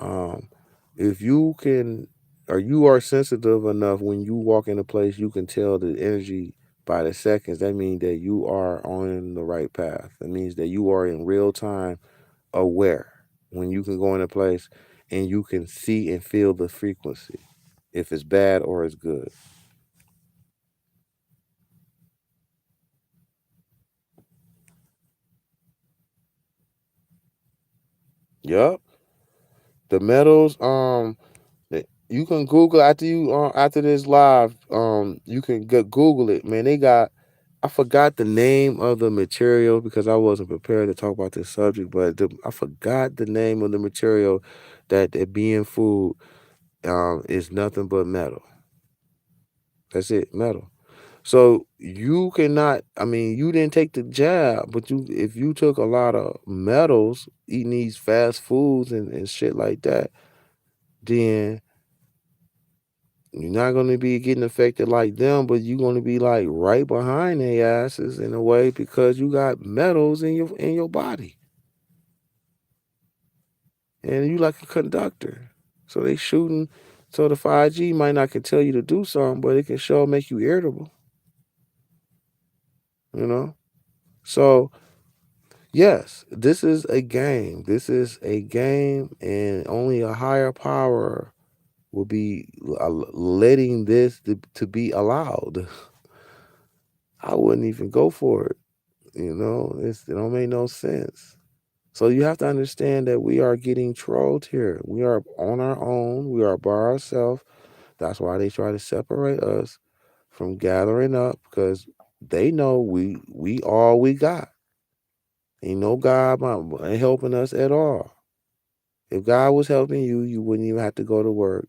Um, if you can, or you are sensitive enough, when you walk in a place, you can tell the energy by the seconds. That means that you are on the right path. That means that you are in real time aware. When you can go in a place and you can see and feel the frequency, if it's bad or it's good. Yup. The metals, you can Google after after this live. You can Google it, man. They got, I forgot the name of the material because I wasn't prepared to talk about this subject, but I forgot the name of the material that being food is nothing but metal. That's it, metal. So you cannot. I mean, you didn't take the jab, but if you took a lot of metals, eating these fast foods and shit like that, then you're not going to be getting affected like them, but you're going to be like right behind their asses in a way, because you got metals in your body, and you like a conductor. So they shooting. So the 5G might not can tell you to do something, but it can sure make you irritable. You know. So yes, this is a game. This is a game, and only a higher power will be letting this to be allowed. I wouldn't even go for it. You know, it don't make no sense. So you have to understand that we are getting trolled here. We are on our own. We are by ourselves. That's why they try to separate us from gathering up, because they know we all we got. Ain't no God helping us at all. If God was helping you, you wouldn't even have to go to work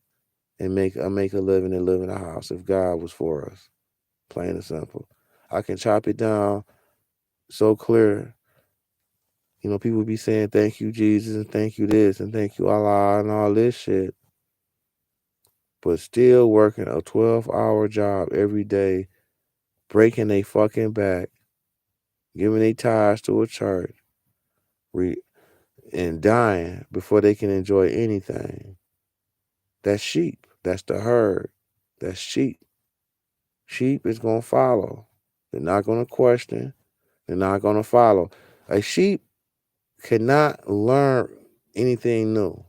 and make a living and live in a house. If God was for us, plain and simple. I can chop it down so clear. You know, people be saying thank you, Jesus, and thank you this, and thank you, Allah, and all this shit, but still working a 12-hour job every day, breaking a fucking back, giving their tithes to a church, re- and dying before they can enjoy anything. That's sheep. That's the herd. That's sheep. Sheep is going to follow. They're not going to question. They're not going to follow. A sheep cannot learn anything new.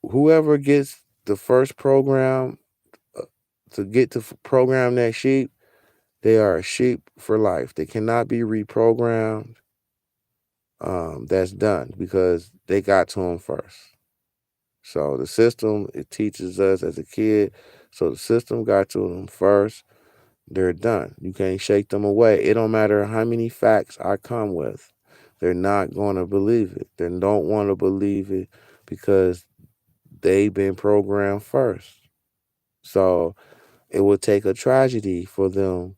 Whoever gets the first program to get to program that sheep, they are a sheep for life. They cannot be reprogrammed. That's done because they got to them first. So the system, it teaches us as a kid. So the system got to them first. They're done. You can't shake them away. It don't matter how many facts I come with. They're not going to believe it. They don't want to believe it because they've been programmed first. So it would take a tragedy for them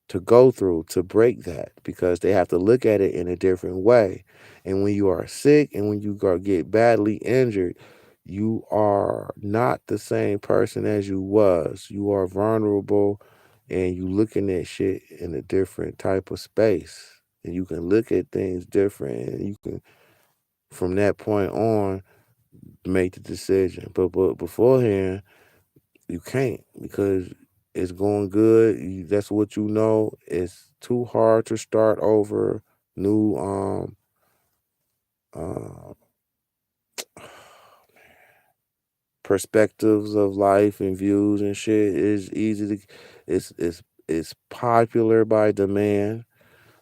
to go through to break that because they have to look at it in a different way. And when you are sick and when you get badly injured, you are not the same person as you was. You are vulnerable and you looking at shit in a different type of space. And you can look at things different and you can from that point on make the decision. But beforehand, you can't because it's going good. That's what you know. It's too hard to start over. New uh, perspectives of life and views and shit is easy to. It's popular by demand,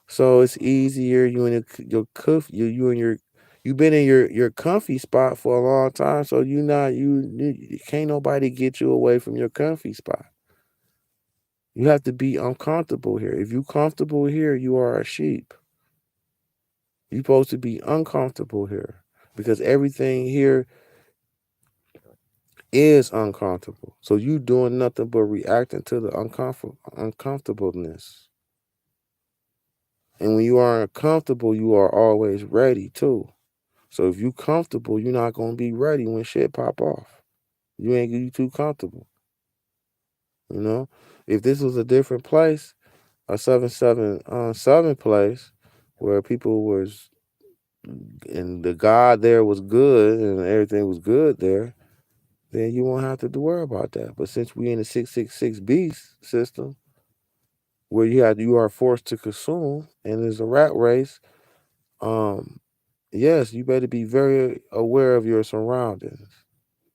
so it's easier. You in your cuff. You in your. You've been in your comfy spot for a long time, so you can't nobody get you away from your comfy spot. You have to be uncomfortable here. If you comfortable here, you are a sheep. You're supposed to be uncomfortable here because everything here is uncomfortable. So you doing nothing but reacting to the uncomfortableness. And when you are uncomfortable, you are always ready too. So if you comfortable, you're not gonna be ready when shit pop off. You too comfortable. You know, if this was a different place, a 777 place where people was and the God there was good and everything was good there, then you won't have to worry about that. But since we in the 666 beast system where you are forced to consume and there's a rat race, um, yes, you better be very aware of your surroundings.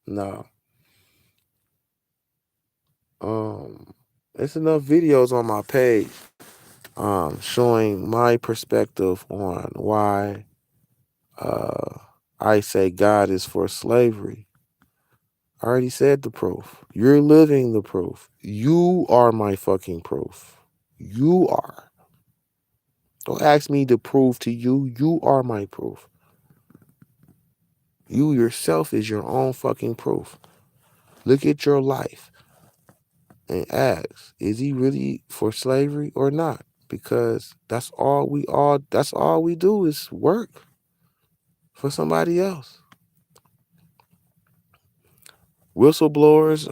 Now, there's enough videos on my page showing my perspective on why I say God is for slavery. I already said the proof. You're living the proof. You are my fucking proof. You are. Don't ask me to prove to you. You are my proof. You yourself is your own fucking proof. Look at your life and ask, is he really for slavery or not? Because that's all we do is work for somebody else. Whistleblowers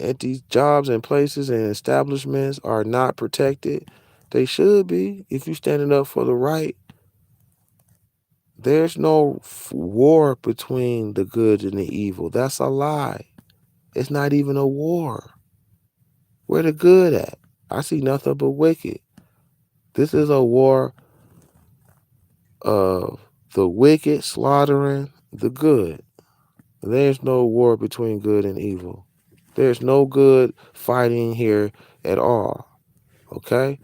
at these jobs and places and establishments are not protected. They should be if you're standing up for the right. There's no war between the good and the evil. That's a lie. It's not even a war. Where the good at? I see nothing but wicked. This is a war of the wicked slaughtering the good. There's no war between good and evil. There's no good fighting here at all. Okay?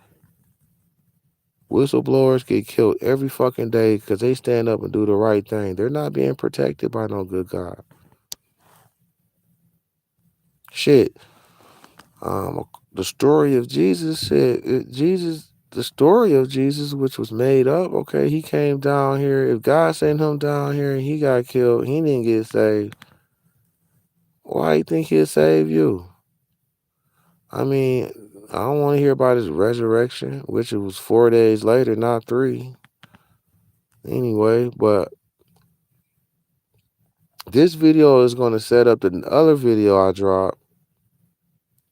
Whistleblowers get killed every fucking day because they stand up and do the right thing. They're not being protected by no good God. Shit. The story of Jesus the story of Jesus, which was made up, okay, he came down here. If God sent him down here and he got killed, he didn't get saved. Why do you think he'll save you? I mean, I don't want to hear about his resurrection, which it was 4 days later, not 3. Anyway, but this video is going to set up the other video I dropped.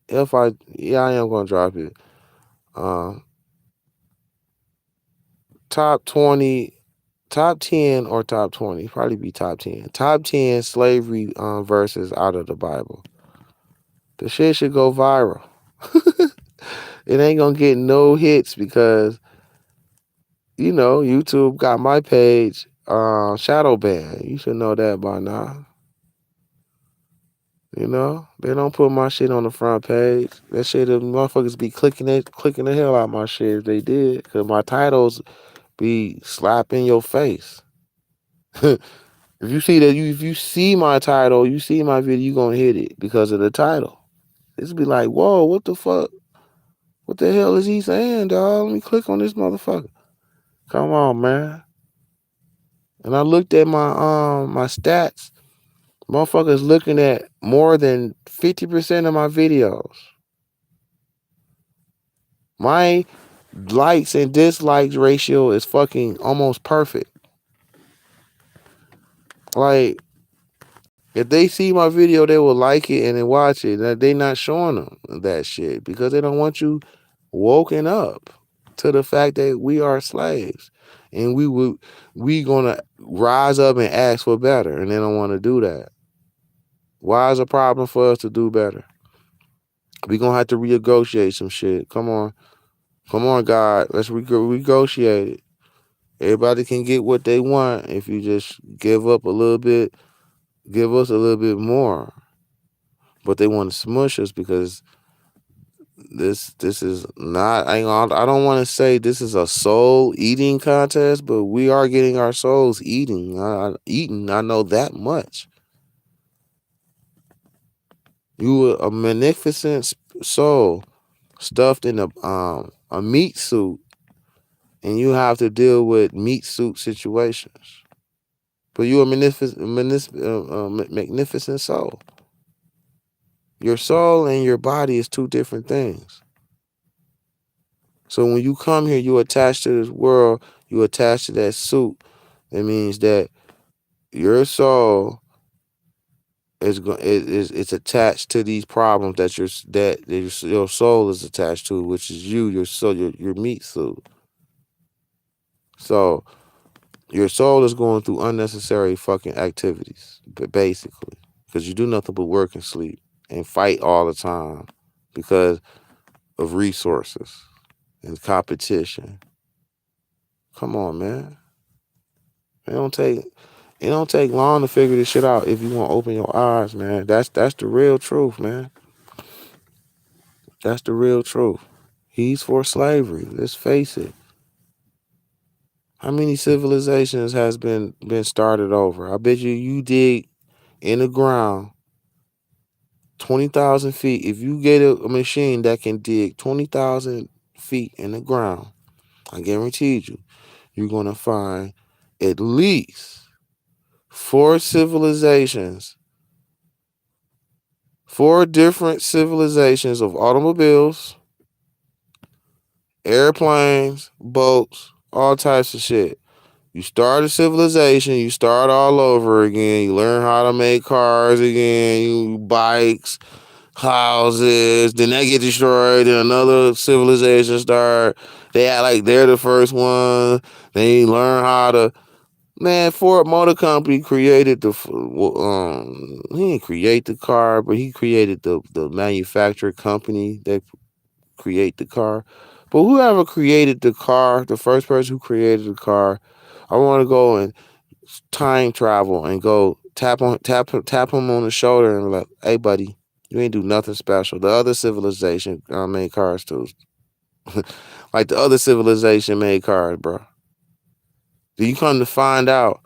I am going to drop it. Top 20, top 10 or top 20, probably be top 10. Top 10 slavery verses out of the Bible. The shit should go viral. It ain't going to get no hits because YouTube got my page shadow banned. You should know that by now. They don't put my shit on the front page. That shit, the motherfuckers be clicking the hell out my shit if they did. Cause my titles be slapping your face. If you see my title, you see my video, you gonna hit it because of the title. It's be like, whoa, what the fuck? What the hell is he saying, dog? Let me click on this motherfucker. Come on, man. And I looked at my stats. Motherfuckers looking at more than 50% of my videos. My likes and dislikes ratio is fucking almost perfect. Like, if they see my video, they will like it and then watch it. They not showing them that shit because they don't want you woken up to the fact that we are slaves and we gonna rise up and ask for better, and they don't want to do that. Why is a problem for us to do better? We gonna have to renegotiate some shit. Come on, God, let's renegotiate it. Everybody can get what they want if you just give up a little bit, give us a little bit more. But they want to smush us because this is not. I don't want to say this is a soul eating contest, but we are getting our souls eating. I know that much. You were a magnificent soul stuffed in a meat suit, and you have to deal with meat suit situations. But you're a magnificent soul. Your soul and your body is two different things. So when you come here, you attach to this world, you attach to that suit. That means that your soul it's attached to these problems that your soul is attached to, which is your soul, your meat suit. So your soul is going through unnecessary fucking activities, basically, because you do nothing but work and sleep and fight all the time because of resources and competition. Come on, man. It don't take long to figure this shit out if you want to open your eyes, man. That's the real truth, man. That's the real truth. He's for slavery. Let's face it. How many civilizations has been started over? I bet you dig in the ground 20,000 feet. If you get a machine that can dig 20,000 feet in the ground, I guarantee you're going to find at least 4 different civilizations of automobiles, airplanes, boats, all types of shit. You start a civilization, you start all over again. You learn how to make cars again, bikes, houses. Then they get destroyed. Then another civilization start. They act like they're the first one. Then you learn how to. Man, Ford Motor Company created he didn't create the car, but he created the manufacturer company that create the car. But whoever created the car, the first person who created the car, I want to go and time travel and go tap him on the shoulder and be like, hey buddy, you ain't do nothing special. The other civilization made cars too. Like the other civilization made cars, bro. Then you come to find out,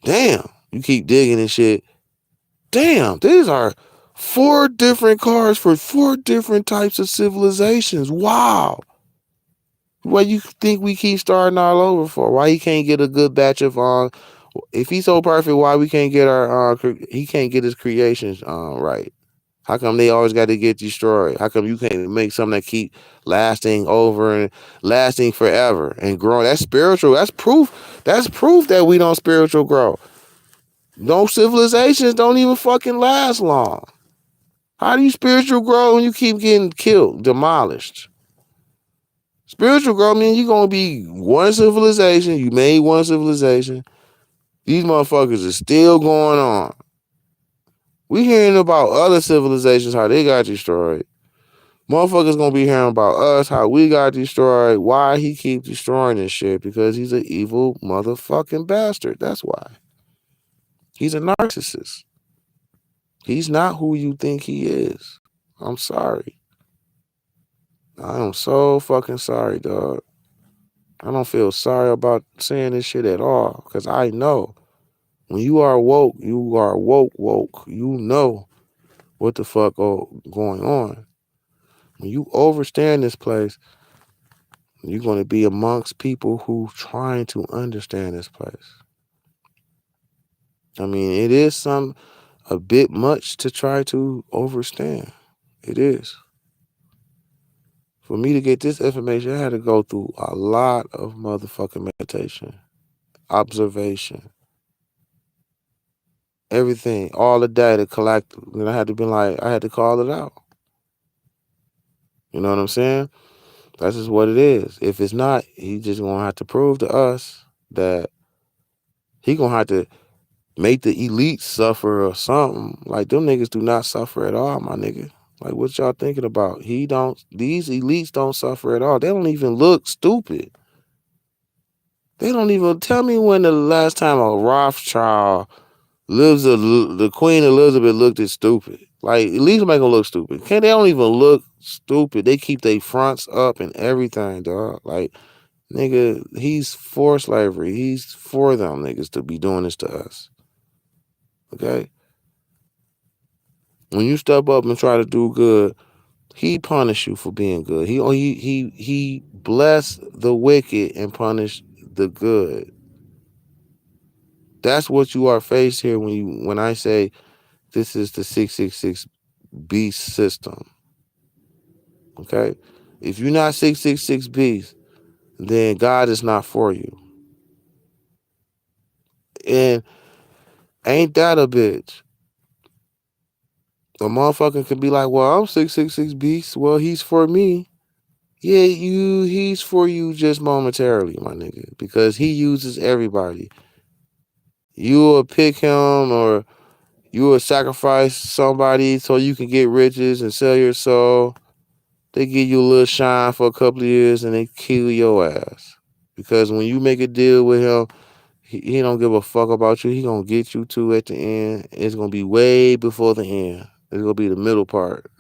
damn, you keep digging and shit. Damn, these are 4 different cars for 4 different types of civilizations. Wow. What you think we keep starting all over for? Why he can't get a good batch of if he's so perfect, why we can't get he can't get his creations right? How come they always got to get destroyed? How come you can't make something that keep lasting over and lasting forever and growing? That's spiritual. That's proof. That's proof that we don't spiritual grow. No civilizations don't even fucking last long. How do you spiritual grow when you keep getting killed, demolished? Spiritual growth means you're going to be one civilization. You made one civilization. These motherfuckers are still going on. We hearing about other civilizations, how they got destroyed. Motherfuckers gonna be hearing about us, how we got destroyed, why he keep destroying this shit, because he's an evil motherfucking bastard. That's why. He's a narcissist. He's not who you think he is. I'm sorry. I am so fucking sorry, dog. I don't feel sorry about saying this shit at all, because I know when you are woke, you are woke. You know what the fuck going on. When you overstand this place, you're going to be amongst people who trying to understand this place. I mean, it is a bit much to try to overstand. It is. For me to get this information, I had to go through a lot of motherfucking meditation, observation, everything, all the data collected. And I had to call it out. You know what I'm saying? That's just what it is. If it's not, he just gonna have to prove to us that he gonna have to make the elites suffer or something. Like, them niggas do not suffer at all, my nigga. Like, what y'all thinking about? These elites don't suffer at all. They don't even look stupid. They don't even, tell me when the last time a Rothschild the Queen Elizabeth looked at stupid. Like, at least make them look stupid. They don't even look stupid. They keep their fronts up and everything, dog. Like, nigga, he's for slavery. He's for them niggas to be doing this to us. Okay? When you step up and try to do good, he punish you for being good. He bless the wicked and punish the good. That's what you are faced here when I say this is the 666 beast system. Okay? If you're not 666 beast, then God is not for you. And ain't that a bitch? A motherfucker could be like, well, I'm 666 beast. Well, he's for me. Yeah, he's for you just momentarily, my nigga, because he uses everybody. You will pick him, or you will sacrifice somebody so you can get riches and sell your soul. They give you a little shine for a couple of years and they kill your ass. Because when you make a deal with him, he don't give a fuck about you. He gonna get you to at the end. It's gonna be way before the end. It's gonna be the middle part.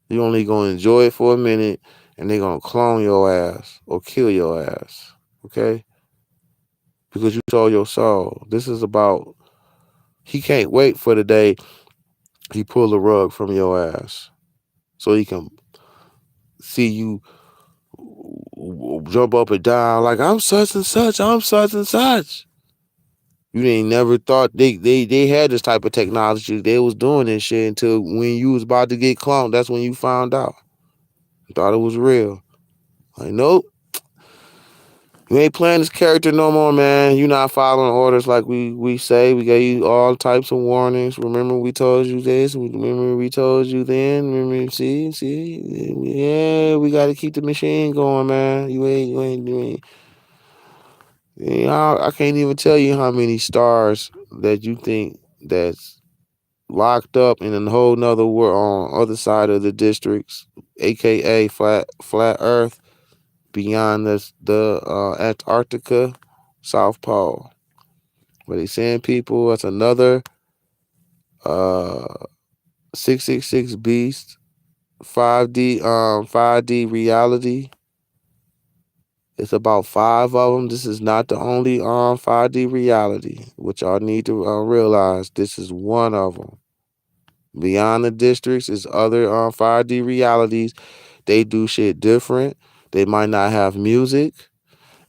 You only gonna enjoy it for a minute, and they gonna clone your ass or kill your ass. Okay? Because you sold your soul. This is about, he can't wait for the day he pull the rug from your ass, so he can see you jump up and down like, I'm such and such, I'm such and such. You ain't never thought they had this type of technology. They was doing this shit until when you was about to get cloned. That's when you found out. You thought it was real. Like, nope. You ain't playing this character no more, man. You not following orders like we say. We gave you all types of warnings. Remember we told you this. Remember we told you then. Remember, see. Yeah, we got to keep the machine going, man. You ain't. I can't even tell you how many stars that you think that's locked up in a whole nother world on other side of the districts, aka flat Earth, beyond the Antarctica, South Pole. But they saying people, that's another 666 beast, 5D reality. It's about 5 of them. This is not the only 5D reality, which y'all need to realize. This is one of them. Beyond the districts is other 5D realities. They do shit different. They might not have music.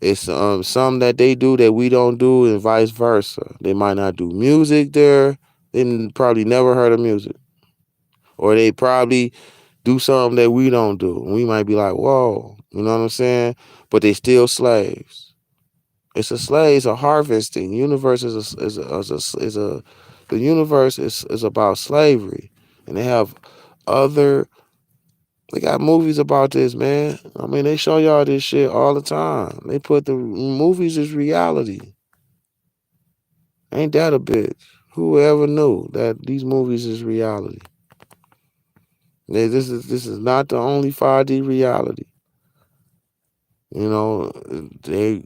It's some that they do that we don't do, and vice versa. They might not do music there. They probably never heard of music. Or they probably do something that we don't do. And we might be like, whoa, you know what I'm saying? But they still slaves. It's a slave, it's a harvesting. The universe the universe is about slavery. And they got movies about this, man. I mean, they show y'all this shit all the time. They put the movies as reality. Ain't that a bitch? Who ever knew that these movies is reality? This is not the only 5D reality. You know, they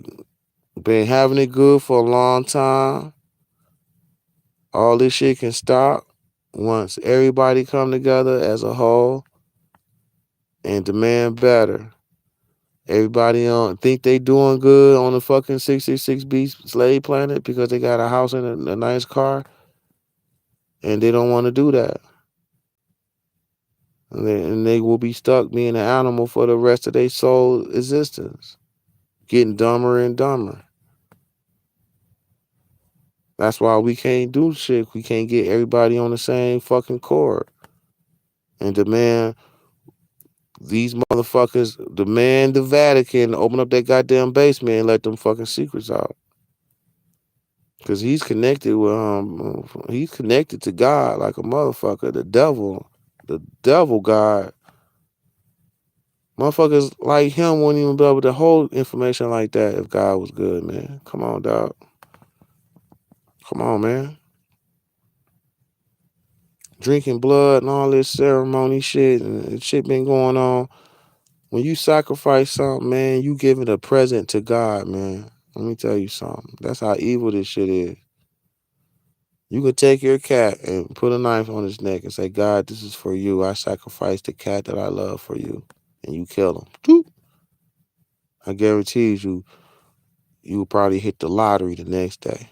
been having it good for a long time. All this shit can stop once everybody come together as a whole and demand better. Everybody think they doing good on the fucking 666B slave planet because they got a house and a nice car, and they don't want to do that. And they will be stuck being an animal for the rest of their soul existence, getting dumber and dumber. That's why we can't do shit. We can't get everybody on the same fucking chord and demand these motherfuckers, demand the Vatican to open up that goddamn basement and let them fucking secrets out. Cause he's connected to God like a motherfucker. The devil God. Motherfuckers like him wouldn't even be able to hold information like that if God was good, man. Come on, dog. Come on, man. Drinking blood and all this ceremony shit and shit been going on. When you sacrifice something, man, you giving a present to God, man. Let me tell you something. That's how evil this shit is. You could take your cat and put a knife on his neck and say, God, this is for you. I sacrificed the cat that I love for you. And you kill him. Doop. I guarantee you will probably hit the lottery the next day.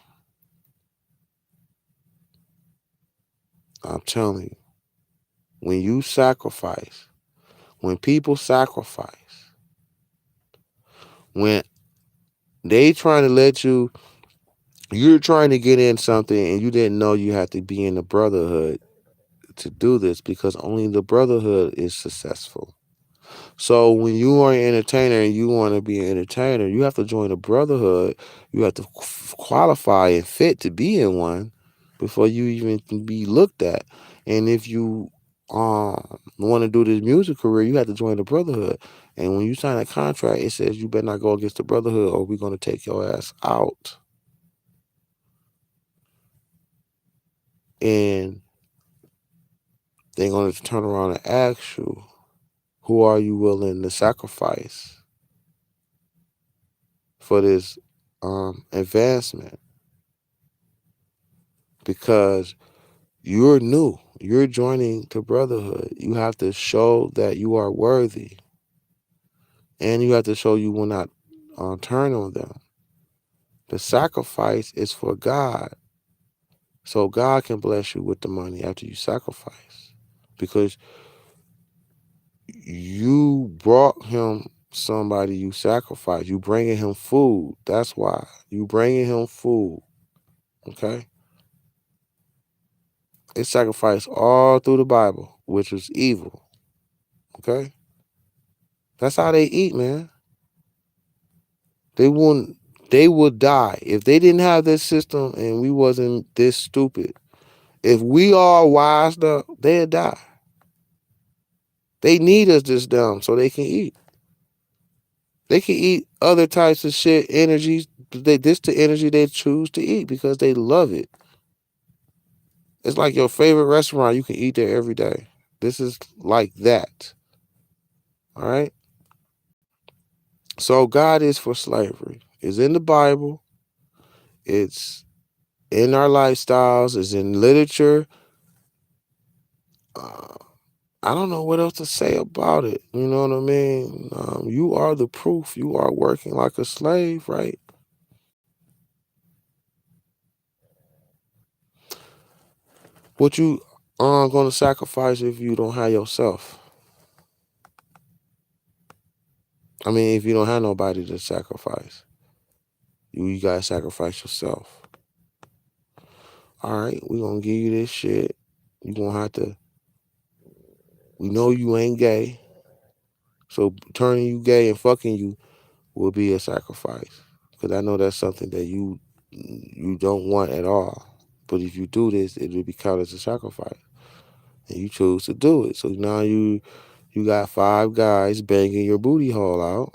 I'm telling you. When you sacrifice, when people sacrifice, when they trying to let you're trying to get in something and you didn't know you had to be in the brotherhood to do this because only the brotherhood is successful. So when you are an entertainer and you want to be an entertainer, you have to join a brotherhood. You have to qualify and fit to be in one before you even can be looked at. And if you want to do this music career, you have to join the brotherhood. And when you sign a contract, it says you better not go against the brotherhood or we're going to take your ass out. And they're going to turn around and ask you, who are you willing to sacrifice for this advancement? Because you're new. You're joining the brotherhood. You have to show that you are worthy. And you have to show you will not turn on them. The sacrifice is for God. So God can bless you with the money after you sacrifice. Because you brought him somebody you sacrificed. You bringing him food. That's why. You bringing him food. Okay? It's sacrificed all through the Bible, which was evil. Okay? That's how they eat, man. They wouldn't. They would die if they didn't have this system and we wasn't this stupid. If we all wised up, they'd die. They need us this dumb so they can eat. They can eat other types of shit, energies. This the energy they choose to eat because they love it. It's like your favorite restaurant. You can eat there every day. This is like that. All right. So God is for slavery. It's in the Bible. It's in our lifestyles. It's in literature. I don't know what else to say about it. You know what I mean? You are the proof. You are working like a slave, right? What you are going to sacrifice if you don't have yourself? I mean, if you don't have nobody to sacrifice, you got to sacrifice yourself. All right, we going to give you this shit. You going to have to, we know you ain't gay. So turning you gay and fucking you will be a sacrifice. Because I know that's something that you don't want at all. But if you do this, it will be counted as a sacrifice. And you choose to do it. So now you got 5 guys banging your booty hole out.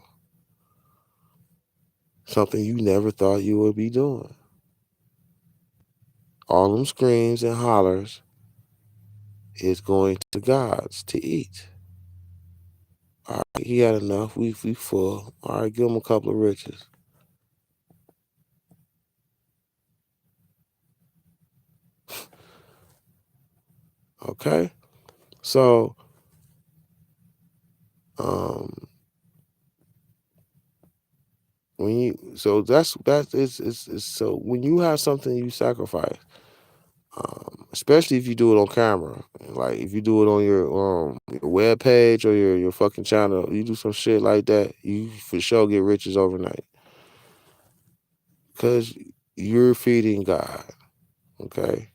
Something you never thought you would be doing. All them screams and hollers is going to gods to eat. All right, he had enough. We full. All right, give him a couple of riches. Okay, so um, when you that's it's so when you have something you sacrifice, especially if you do it on camera, like if you do it on your web page or your fucking channel, you do some shit like that, you for sure get riches overnight because you're feeding God. Okay,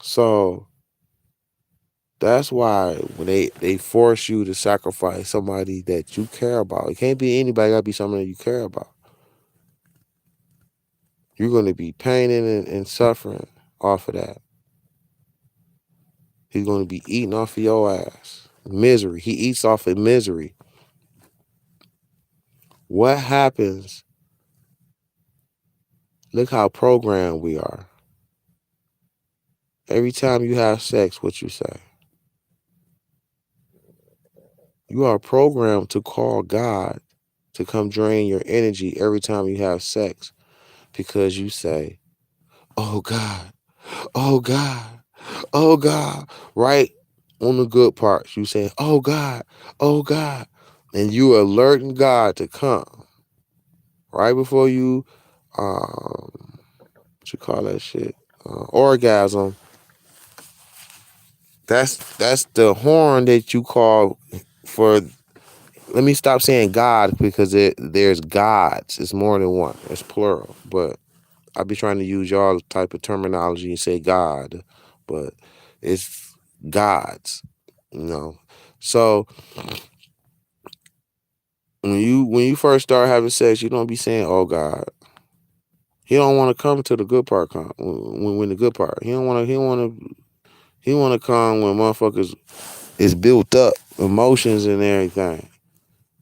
so that's why when they force you to sacrifice somebody that you care about, it can't be anybody. It gotta be somebody you care about. You're gonna be paining and suffering off of that. He's gonna be eating off of your ass. Misery. He eats off of misery. What happens? Look how programmed we are. Every time you have sex, what you say? You are programmed to call God to come drain your energy every time you have sex because you say, "Oh God, oh God, oh God," right on the good parts. You say, "Oh God, oh God," and you alerting God to come right before you, what you call that shit, orgasm. That's the horn that you call for. Let me stop saying God because there's gods. It's more than one. It's plural. But I be trying to use y'all type of terminology and say God, but it's gods. You know. So when you first start having sex, you don't be saying, "Oh God." He don't want to come to the good part. When the good part, he don't want to. He want to come when motherfuckers is built up, emotions and everything.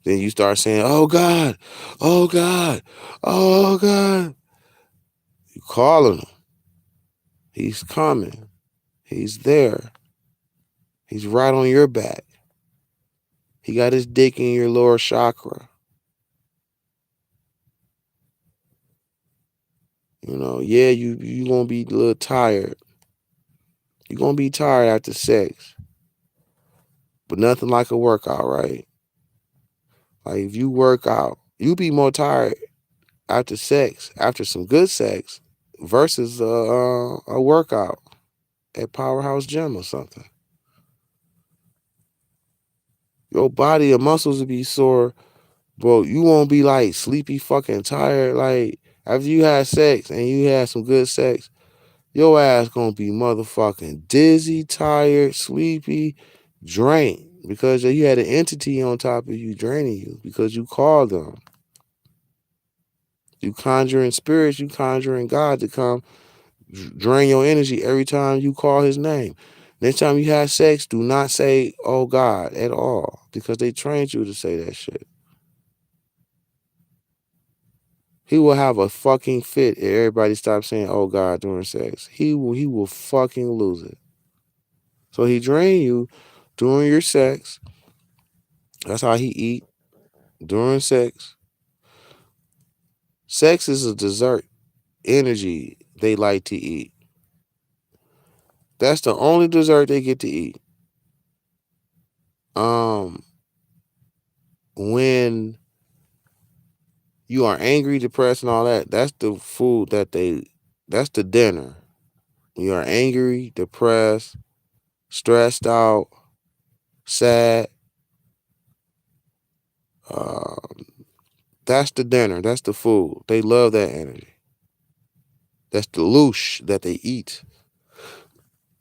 Then you start saying, "Oh God, oh God, oh God." You calling him. He's coming. He's there. He's right on your back. He got his dick in your lower chakra. You know, yeah, you gonna be a little tired. You gonna be tired after sex, but nothing like a workout, right? Like if you work out, you be more tired after sex, after some good sex, versus a workout at Powerhouse Gym or something. Your body, your muscles will be sore, bro. You won't be like sleepy, fucking tired. Like after you had sex and you had some good sex, your ass gonna be motherfucking dizzy, tired, sleepy, drained because you had an entity on top of you draining you because you called them. You conjuring spirits, you conjuring God to come drain your energy every time you call his name. Next time you have sex, do not say, "Oh God," at all because they trained you to say that shit. He will have a fucking fit if everybody stops saying, "Oh God," during sex. He will fucking lose it. So he drain you during your sex. That's how he eat during sex. Sex is a dessert energy they like to eat. That's the only dessert they get to eat. Um, when you are angry, depressed, and all that, that's the food that's the dinner. You are angry, depressed, stressed out, sad. Uh, that's the dinner. That's the food. They love that energy. That's the loosh that they eat.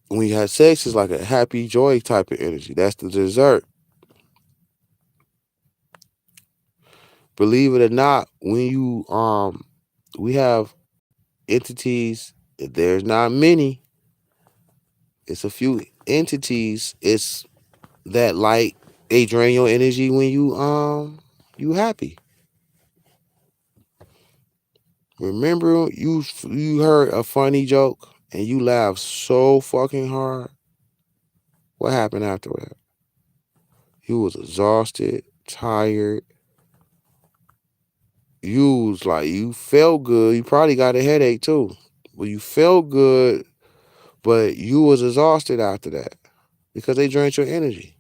When you have sex, it's like a happy, joy type of energy. That's the dessert. Believe it or not, when you we have entities. There's not many. It's a few entities. It's that like they drain your energy when you happy. Remember you heard a funny joke and you laughed so fucking hard? What happened after that? You was exhausted, tired. You was like, you felt good. You probably got a headache too. But you felt good, but you was exhausted after that because they drained your energy.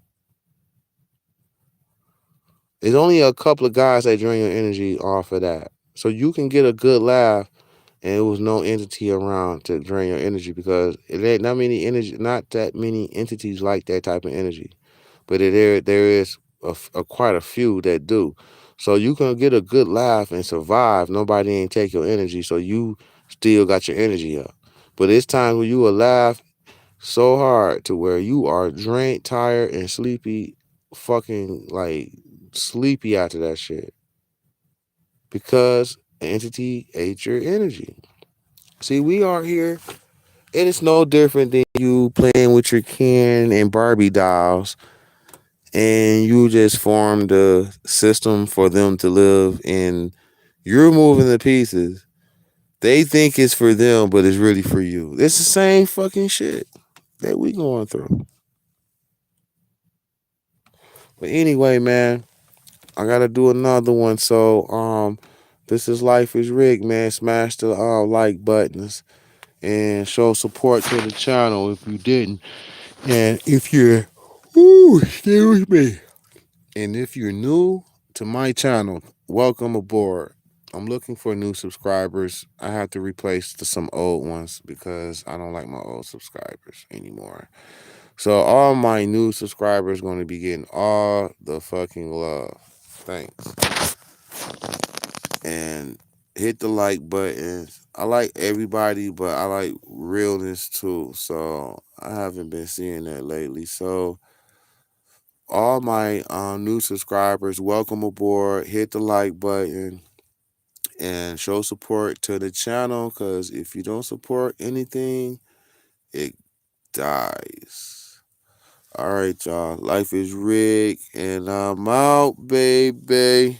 There's only a couple of guys that drain your energy off of that. So you can get a good laugh and it was no entity around to drain your energy because it ain't not that many entities like that type of energy. But there is quite a few that do. So you can get a good laugh and survive. Nobody ain't take your energy, so you still got your energy up. But it's times when you will laugh so hard to where you are drained, tired, and sleepy, fucking like sleepy after that shit because an entity ate your energy. See, we are here, and it's no different than you playing with your Ken and Barbie dolls, and you just formed a system for them to live in. You're moving the pieces. They think it's for them, but it's really for you. It's the same fucking shit that we going through. But anyway, man, I gotta do another one. So, this is Life is Rigged, man. Smash the like buttons and show support to the channel if you didn't. And if you're, stay with me. And if you're new to my channel, welcome aboard. I'm looking for new subscribers. I have to replace some old ones because I don't like my old subscribers anymore. So all my new subscribers going to be getting all the fucking love. Thanks. And hit the like button. I like everybody, but I like realness too. So I haven't been seeing that lately. So all my new subscribers, welcome aboard. Hit the like button and show support to the channel because if you don't support anything, it dies. All right, y'all. Life is rigged, and I'm out, baby.